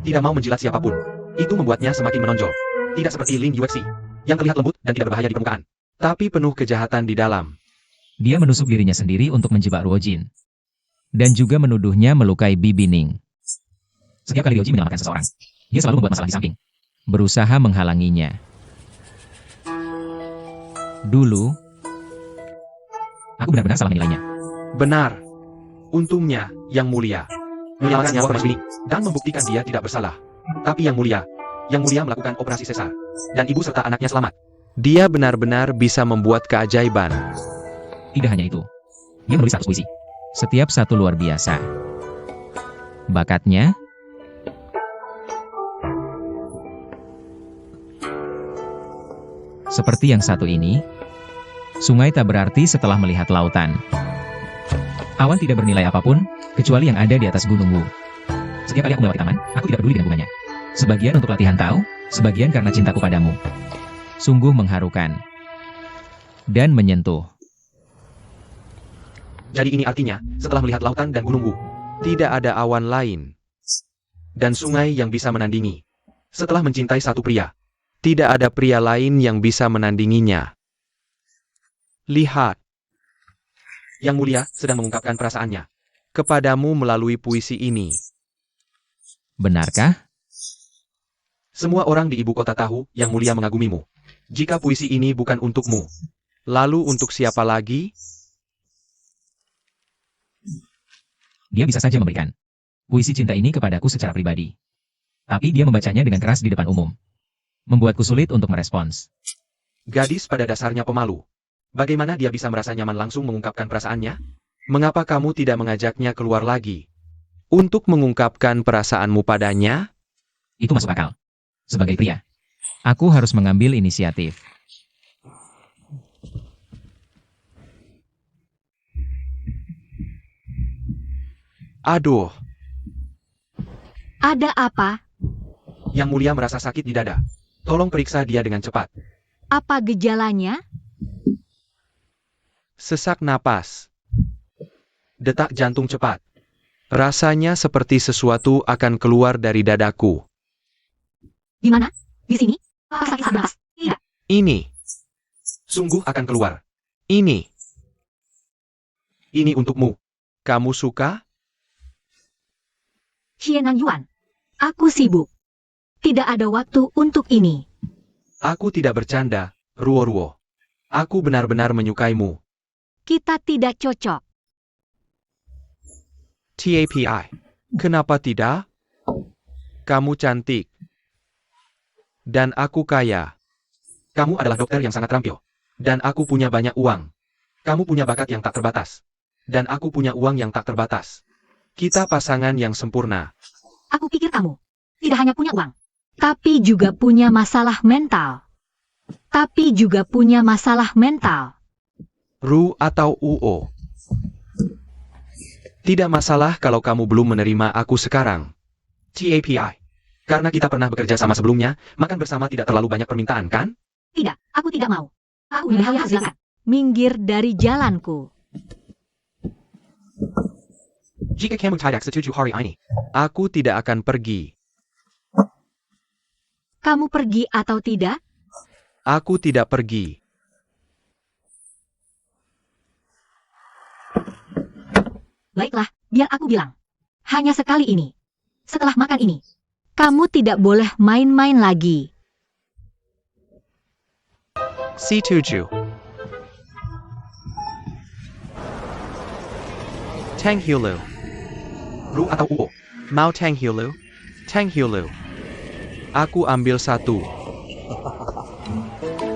Speaker 4: Tidak mau menjilat siapapun. Itu membuatnya semakin menonjol. Tidak seperti Ling Yuexi, yang terlihat lembut dan tidak berbahaya di permukaan,
Speaker 6: Tapi penuh kejahatan di dalam.
Speaker 2: Dia menusuk dirinya sendiri untuk menjebak Ruojin. Dan juga menuduhnya melukai Bibi Ning. Setiap kali Ruojin menyelamatkan seseorang, dia selalu membuat masalah di samping. Berusaha menghalanginya. Dulu, aku benar-benar salah menilainya.
Speaker 4: benar. Untungnya, yang mulia menyelamatkan nyawa permaisuri dan membuktikan dia tidak bersalah. Tapi yang mulia melakukan operasi sesar, dan ibu serta anaknya selamat.
Speaker 6: Dia benar-benar bisa membuat keajaiban.
Speaker 2: Tidak hanya itu. Dia menulis 100 puisi. Setiap satu luar biasa. Bakatnya, seperti yang satu ini, sungai tak berarti setelah melihat lautan. Awan tidak bernilai apapun, kecuali yang ada di atas gunung Wu. Setiap kali aku melewati taman, aku tidak peduli dengan bunganya. Sebagian untuk latihan Tao, sebagian karena cintaku padamu. Sungguh mengharukan. Dan menyentuh.
Speaker 4: Jadi ini artinya, setelah melihat lautan dan gunung Wu,
Speaker 6: Tidak ada awan lain.
Speaker 4: dan sungai yang bisa menandingi. Setelah mencintai satu pria,
Speaker 6: Tidak ada pria lain yang bisa menandinginya. Lihat,
Speaker 4: yang mulia sedang mengungkapkan perasaannya.
Speaker 6: kepadamu melalui puisi ini.
Speaker 2: Benarkah?
Speaker 4: Semua orang di ibu kota tahu yang mulia mengagumimu. Jika puisi ini bukan untukmu,
Speaker 6: Lalu untuk siapa lagi?
Speaker 2: Dia bisa saja memberikan puisi cinta ini kepadaku secara pribadi. Tapi dia membacanya dengan keras di depan umum. Membuatku sulit untuk merespons.
Speaker 4: gadis pada dasarnya pemalu. Bagaimana dia bisa merasa nyaman langsung mengungkapkan perasaannya?
Speaker 6: Mengapa kamu tidak mengajaknya keluar lagi? Untuk mengungkapkan perasaanmu padanya?
Speaker 2: Itu masuk akal. Sebagai pria, aku harus mengambil inisiatif.
Speaker 6: Aduh,
Speaker 1: Ada apa?
Speaker 4: Yang mulia merasa sakit di dada. Tolong periksa dia dengan cepat.
Speaker 1: Apa gejalanya?
Speaker 6: sesak napas.
Speaker 4: Detak jantung cepat.
Speaker 6: Rasanya seperti sesuatu akan keluar dari dadaku.
Speaker 1: Di mana? Di sini? Apa sakit saat bernafas? Tidak.
Speaker 6: Ini,
Speaker 4: Sungguh akan keluar.
Speaker 6: ini,
Speaker 4: Ini untukmu.
Speaker 6: kamu suka?
Speaker 1: Xienan Yuan. Aku sibuk. Tidak ada waktu untuk ini.
Speaker 4: Aku tidak bercanda, Ruo-Ruo. Aku benar-benar menyukaimu.
Speaker 1: Kita tidak cocok.
Speaker 6: TAPI. Kenapa tidak? Kamu cantik. Dan aku kaya.
Speaker 4: Kamu adalah dokter yang sangat terampil. Dan aku punya banyak uang. Kamu punya bakat yang tak terbatas. Dan aku punya uang yang tak terbatas.
Speaker 6: Kita pasangan yang sempurna.
Speaker 1: Aku pikir kamu tidak hanya punya uang, tapi juga punya masalah mental.
Speaker 6: Ru atau Uo. Tidak masalah kalau kamu belum menerima aku sekarang.
Speaker 4: TAPI. Karena kita pernah bekerja sama sebelumnya, makan bersama tidak terlalu banyak permintaan, kan?
Speaker 1: Tidak, aku tidak mau. Aku harus silakan. Minggir dari jalanku.
Speaker 4: Jika kamu tidak setuju hari ini,
Speaker 6: Aku tidak akan pergi.
Speaker 1: Kamu pergi atau tidak?
Speaker 6: Aku tidak pergi.
Speaker 1: Baiklah, biar aku bilang. Hanya sekali ini. Setelah makan ini. Kamu tidak boleh main-main lagi.
Speaker 6: C7. Tang Hulu.
Speaker 4: Ru atau Uo.
Speaker 6: Mau Tang Hulu. Tang Hulu. Aku ambil satu.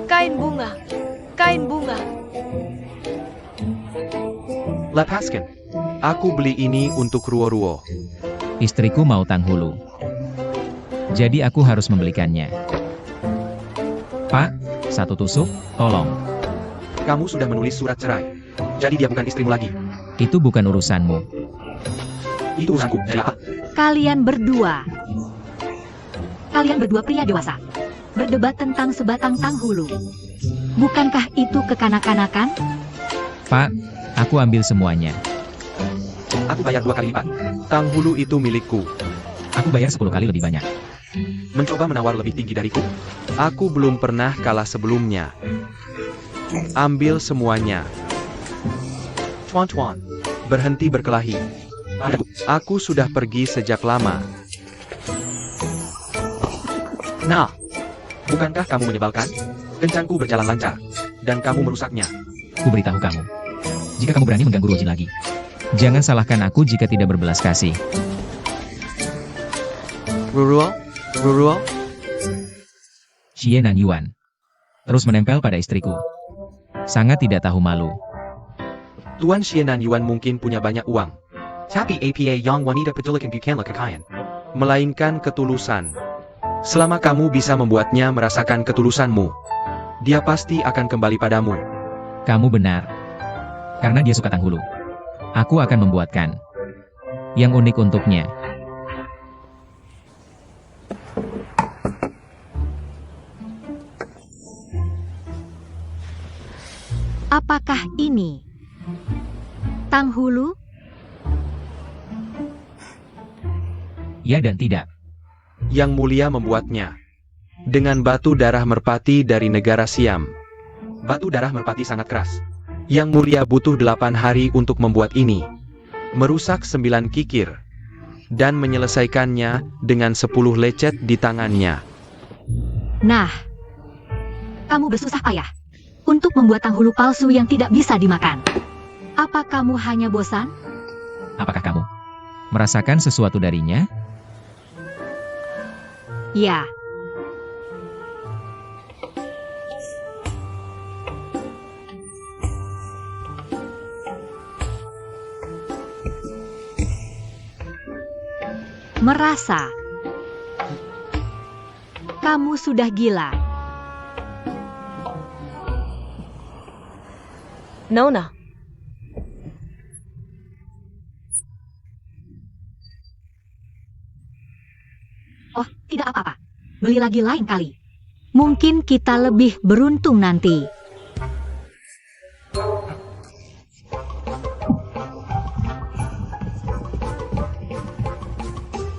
Speaker 3: Kain bunga. Kain bunga.
Speaker 4: Lepaskan.
Speaker 6: Aku beli ini untuk Ruo-Ruo.
Speaker 2: Istriku mau Tanghulu. Jadi aku harus membelikannya. Pak, satu tusuk, tolong.
Speaker 4: Kamu sudah menulis surat cerai. Jadi dia bukan istrimu lagi.
Speaker 2: Itu bukan urusanmu.
Speaker 4: Itu urusanku, jadi apa?
Speaker 1: Kalian berdua pria dewasa. Berdebat tentang sebatang tanghulu. Bukankah itu kekanak-kanakan?
Speaker 2: Pak, aku ambil semuanya.
Speaker 4: Aku bayar 2 kali lipat.
Speaker 6: Tang Hulu itu milikku.
Speaker 2: Aku bayar 10 kali lebih banyak.
Speaker 4: Mencoba menawar lebih tinggi dariku.
Speaker 6: Aku belum pernah kalah sebelumnya. Ambil semuanya.
Speaker 4: Tuan-tuan.
Speaker 6: Berhenti berkelahi.
Speaker 4: Aduh.
Speaker 6: Aku sudah pergi sejak lama.
Speaker 4: Nah. Bukankah kamu menyebalkan? Kencangku berjalan lancar. Dan kamu merusaknya.
Speaker 2: Ku beritahu kamu. Jika kamu berani mengganggu Rojin lagi, jangan salahkan aku jika tidak berbelas kasih.
Speaker 6: Ruruo? Ruruo?
Speaker 2: Xie Nan Yuan. Terus menempel pada istriku. Sangat tidak tahu malu.
Speaker 4: Tuan Xienan Yuan mungkin punya banyak uang. Tapi apa yang wanita penculikan bukanlah kekayaan.
Speaker 6: Melainkan ketulusan. Selama kamu bisa membuatnya merasakan ketulusanmu, dia pasti akan kembali padamu.
Speaker 2: Kamu benar. Karena dia suka Tanghulu. Aku akan membuatkan yang unik untuknya.
Speaker 1: Apakah ini Tanghulu?
Speaker 2: Ya dan tidak.
Speaker 6: Yang Mulia membuatnya dengan batu darah merpati dari negara Siam.
Speaker 4: Batu darah merpati sangat keras.
Speaker 6: Yang Mulia butuh 8 hari untuk membuat ini. Merusak 9 kikir. Dan menyelesaikannya dengan 10 lecet di tangannya.
Speaker 1: Nah, kamu bersusah payah untuk membuat Tanghulu palsu yang tidak bisa dimakan. Apa kamu hanya bosan?
Speaker 2: Apakah kamu merasakan sesuatu darinya?
Speaker 1: Ya. Merasa. Kamu sudah gila.
Speaker 3: Nona.
Speaker 1: Oh, tidak apa-apa. Beli lagi lain kali. Mungkin kita lebih beruntung nanti.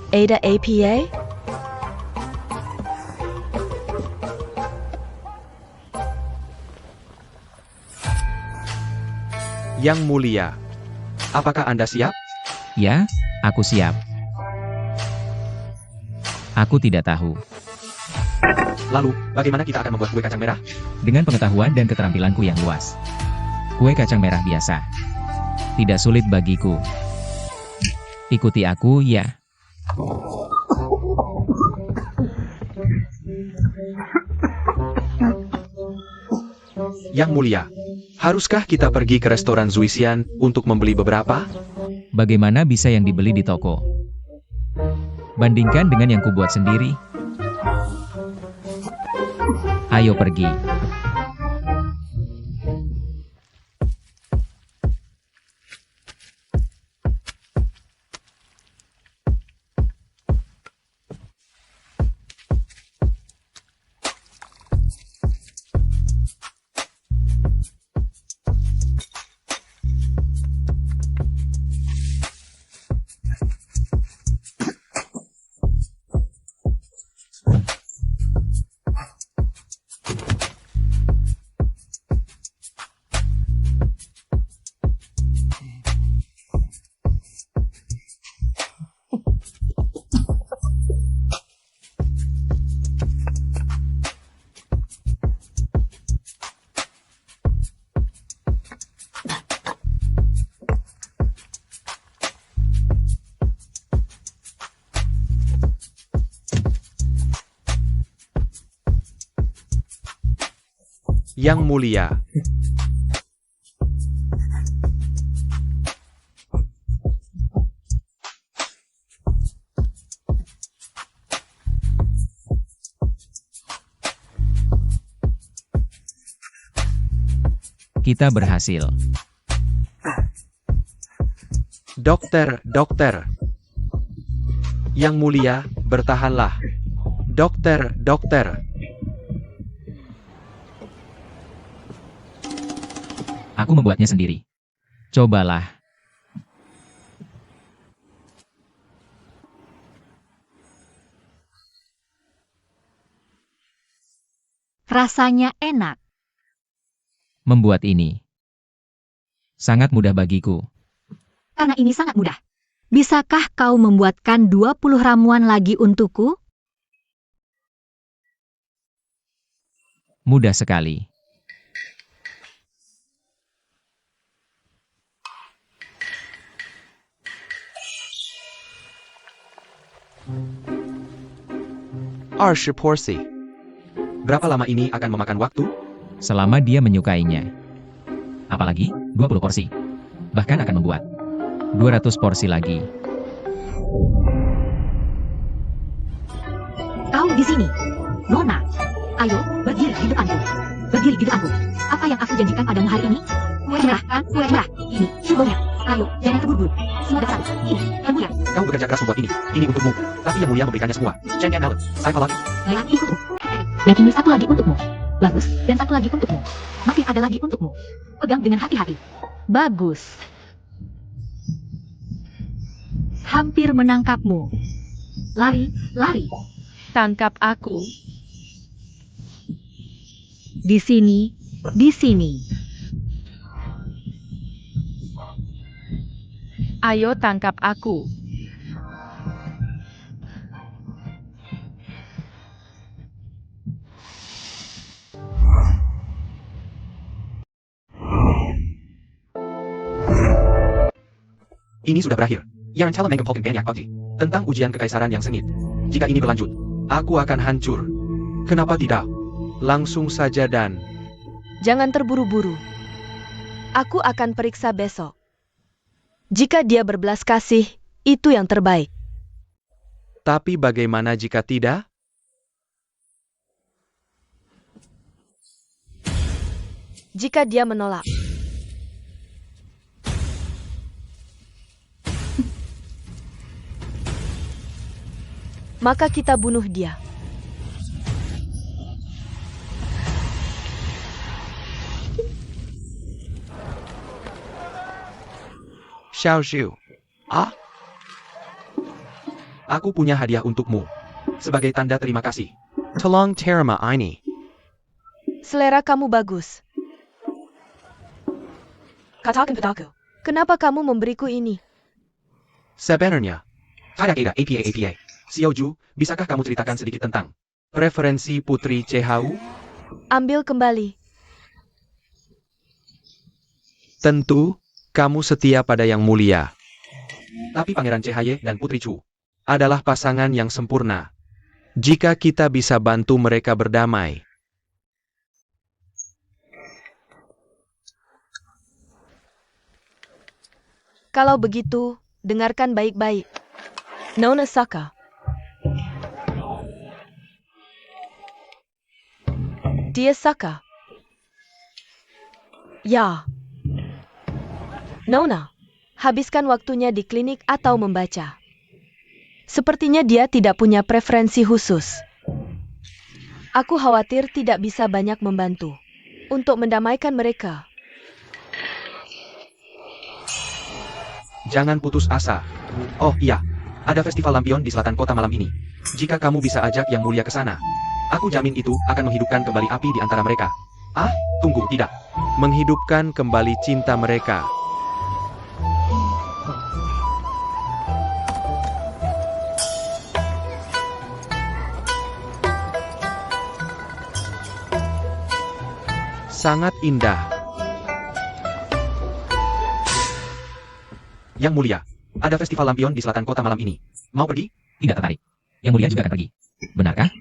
Speaker 3: Ada APA?
Speaker 6: Yang Mulia,
Speaker 4: Apakah Anda siap?
Speaker 2: Ya, aku siap. Aku tidak tahu.
Speaker 4: Lalu, bagaimana kita akan membuat kue kacang merah?
Speaker 2: Dengan pengetahuan dan keterampilanku yang luas. Kue kacang merah biasa. Tidak sulit bagiku. Ikuti aku, ya.
Speaker 6: Yang Mulia, haruskah kita pergi ke restoran Zuisian untuk membeli beberapa?
Speaker 2: Bagaimana bisa yang dibeli di toko? Bandingkan dengan yang kubuat sendiri. Ayo pergi.
Speaker 6: Yang Mulia.
Speaker 2: Kita berhasil.
Speaker 6: Dokter. Yang Mulia, bertahanlah. Dokter.
Speaker 2: Aku membuatnya sendiri. Cobalah.
Speaker 1: Rasanya enak.
Speaker 2: Membuat ini sangat mudah bagiku.
Speaker 1: Karena ini sangat mudah. Bisakah kau membuatkan 20 ramuan lagi untukku?
Speaker 2: Mudah sekali.
Speaker 6: Porsi.
Speaker 4: Berapa lama ini akan memakan waktu?
Speaker 2: Selama dia menyukainya. Apalagi 20 porsi. Bahkan akan membuat 200 porsi lagi.
Speaker 1: Kau di sini. Nona, ayo berdiri di depanku. Berdiri di depanku. Apa yang aku janjikan padamu hari ini? Kue merah, kan? Kue merah. Ini, syukurnya. Ayo, jangan terburu-buru. Semua dasar. Ini, yang mulia.
Speaker 4: Kau bekerja keras membuat ini. Ini untukmu. Tapi Yang Mulia memberikannya semua. Chen and Allen, saya lagi.
Speaker 1: Lihat ikutmu. Dan ini satu lagi untukmu. Bagus. Dan satu lagi untukmu. Masih ada lagi untukmu. Pegang dengan hati-hati. Bagus. Hampir menangkapmu. Lari.
Speaker 7: Tangkap aku.
Speaker 1: Di sini.
Speaker 7: Ayo tangkap aku.
Speaker 4: Ini sudah berakhir. Yang Chala Mengem Polken Banyak Pagi. Tentang ujian kekaisaran yang sengit. Jika ini berlanjut,
Speaker 6: Aku akan hancur. Kenapa tidak? Langsung saja dan...
Speaker 3: Jangan terburu-buru. Aku akan periksa besok. Jika dia berbelas kasih, itu yang terbaik.
Speaker 6: Tapi bagaimana jika tidak?
Speaker 3: Jika dia menolak. Maka kita bunuh dia.
Speaker 6: Xiao Xiu.
Speaker 4: aku punya hadiah untukmu. Sebagai tanda terima kasih.
Speaker 6: Tolong terima ini.
Speaker 3: Selera kamu bagus. Katakan padaku. Kenapa kamu memberiku ini?
Speaker 6: Sebenarnya,
Speaker 4: Kayak APA. Xiaoju, bisakah kamu ceritakan sedikit tentang
Speaker 6: preferensi Putri Chehau?
Speaker 3: Ambil kembali.
Speaker 6: Tentu, kamu setia pada Yang Mulia.
Speaker 4: tapi Pangeran Chehaye dan Putri Chu?
Speaker 6: Adalah pasangan yang sempurna. Jika kita bisa bantu mereka berdamai.
Speaker 3: Kalau begitu, dengarkan baik-baik. Nona Saka. Dia Saka. Ya. Nona, habiskan waktunya di klinik atau membaca. Sepertinya dia tidak punya preferensi khusus. Aku khawatir tidak bisa banyak membantu untuk mendamaikan mereka.
Speaker 4: Jangan putus asa. Oh iya, ada festival lampion di selatan kota malam ini. Jika kamu bisa ajak Yang Mulia ke sana, aku jamin itu akan menghidupkan kembali api di antara mereka. Tunggu, tidak.
Speaker 6: Menghidupkan kembali cinta mereka. Sangat indah.
Speaker 4: Yang Mulia, ada festival lampion di selatan kota malam ini. Mau pergi?
Speaker 2: Tidak tertarik. Yang Mulia juga akan pergi. Benarkah?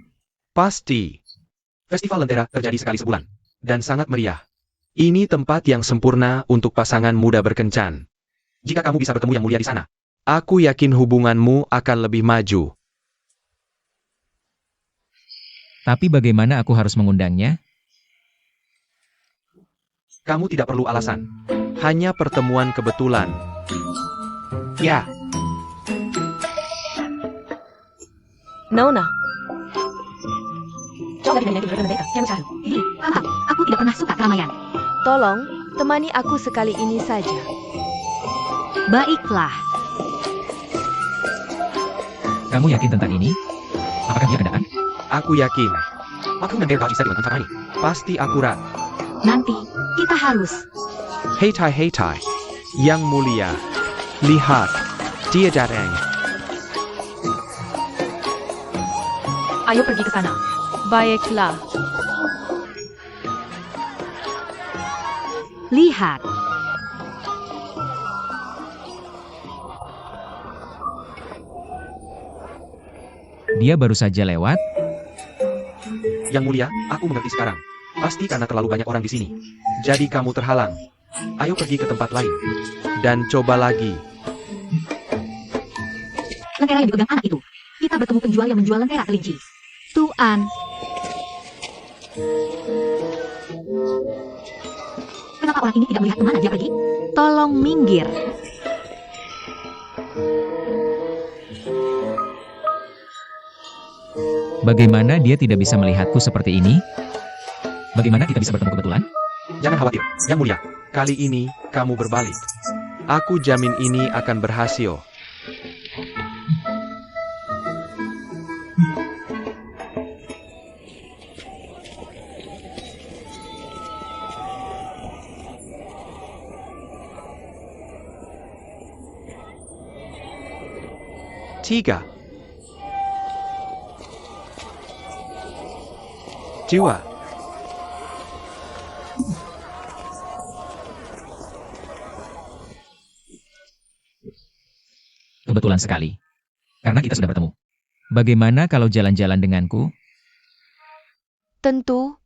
Speaker 6: Pasti.
Speaker 4: Festival Lentera terjadi sekali sebulan. dan sangat meriah. Ini tempat yang sempurna untuk pasangan muda berkencan. Jika kamu bisa bertemu Yang Mulia di sana,
Speaker 6: Aku yakin hubunganmu akan lebih maju.
Speaker 2: Tapi bagaimana aku harus mengundangnya?
Speaker 4: kamu tidak perlu alasan.
Speaker 6: Hanya pertemuan kebetulan.
Speaker 4: Ya,
Speaker 3: Nona,
Speaker 1: Coba dengan mereka yang cari. Ini, paham, aku tidak pernah suka keramaian.
Speaker 3: tolong temani aku sekali ini saja.
Speaker 1: Baiklah,
Speaker 2: Kamu yakin tentang ini? Apakah dia kendaraan?
Speaker 6: Aku yakin.
Speaker 4: aku mendengar bisa dengan antara ini.
Speaker 6: Pasti akurat.
Speaker 1: nanti kita harus.
Speaker 6: Hei Tai. Yang Mulia. Lihat. Dia datang.
Speaker 1: Ayo pergi ke sana.
Speaker 7: Baiklah.
Speaker 1: Lihat,
Speaker 2: Dia baru saja lewat.
Speaker 4: Yang Mulia, aku mengerti sekarang. Pasti karena terlalu banyak orang di sini. Jadi kamu terhalang. Ayo pergi ke tempat lain.
Speaker 6: Dan coba lagi.
Speaker 1: lentera yang dipegang anak itu. Kita bertemu penjual yang menjual lentera kelinci. Tuan. Kenapa orang ini tidak melihat kemana dia pergi? Tolong minggir.
Speaker 2: Bagaimana dia tidak bisa melihatku seperti ini? Bagaimana kita bisa bertemu kebetulan?
Speaker 4: Jangan khawatir, Yang Mulia.
Speaker 6: Kali ini, kamu berbalik. Aku jamin ini akan berhasil. Tiga. Dua.
Speaker 2: Kebetulan sekali. Karena kita sudah bertemu. Bagaimana kalau jalan-jalan denganku?
Speaker 3: Tentu.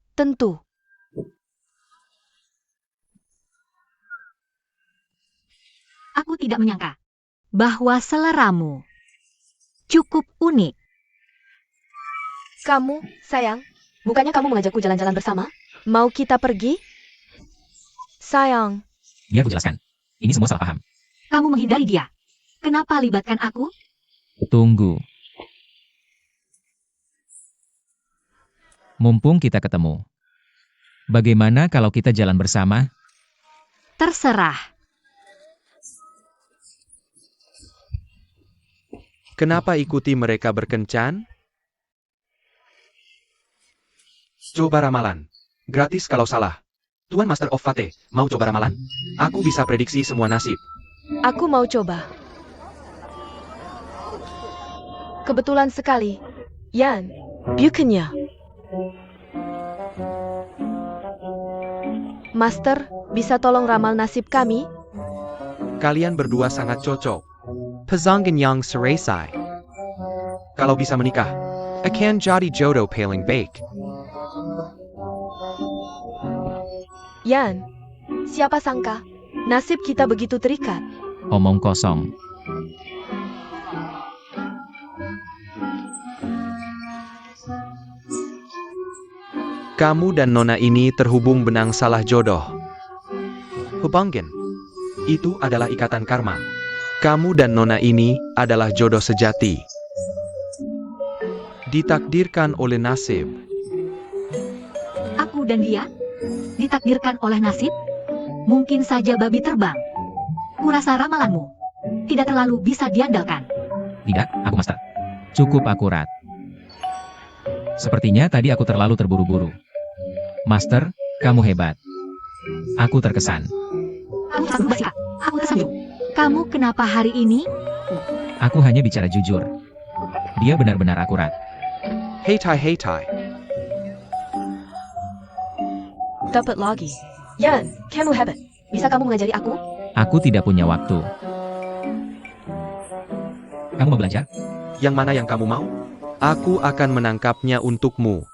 Speaker 1: Aku tidak menyangka bahwa seleramu cukup unik.
Speaker 3: Kamu, sayang, bukannya kamu mengajakku jalan-jalan bersama? Mau kita pergi? Sayang,
Speaker 2: Biar aku jelaskan. Ini semua salah paham.
Speaker 1: Kamu menghindari dia. Kenapa libatkan aku?
Speaker 2: Tunggu. Mumpung kita ketemu. Bagaimana kalau kita jalan bersama?
Speaker 1: Terserah.
Speaker 6: Kenapa ikuti mereka berkencan?
Speaker 4: Coba ramalan. Gratis kalau salah. Tuan Master of Fate, mau coba ramalan? Aku bisa prediksi semua nasib.
Speaker 3: aku mau coba. Kebetulan sekali. Yan, bukannya. Master, bisa tolong ramal nasib kami?
Speaker 6: Kalian berdua sangat cocok. Pasangan yang seresai.
Speaker 4: Kalau bisa menikah,
Speaker 6: Akan jadi jodoh paling baik.
Speaker 3: Yan, siapa sangka nasib kita begitu terikat.
Speaker 2: Omong kosong.
Speaker 6: Kamu dan Nona ini terhubung benang salah jodoh. Hubungan.
Speaker 4: itu adalah ikatan karma.
Speaker 6: Kamu dan Nona ini adalah jodoh sejati. Ditakdirkan oleh nasib.
Speaker 1: Aku dan dia ditakdirkan oleh nasib. Mungkin saja babi terbang. Kurasa ramalanmu tidak terlalu bisa diandalkan.
Speaker 2: Tidak, aku master. Cukup akurat. Sepertinya tadi aku terlalu terburu-buru. Master, kamu hebat. Aku terkesan.
Speaker 1: Kamu selalu bersikap. Aku tersanjung. Kamu kenapa hari ini?
Speaker 2: Aku hanya bicara jujur. Dia benar-benar akurat.
Speaker 6: Hei Tai.
Speaker 3: Dapat lagi. Yan, kamu hebat. Bisa kamu mengajari aku?
Speaker 2: Aku tidak punya waktu. Kamu mau belajar?
Speaker 4: Yang mana yang kamu mau?
Speaker 6: Aku akan menangkapnya untukmu.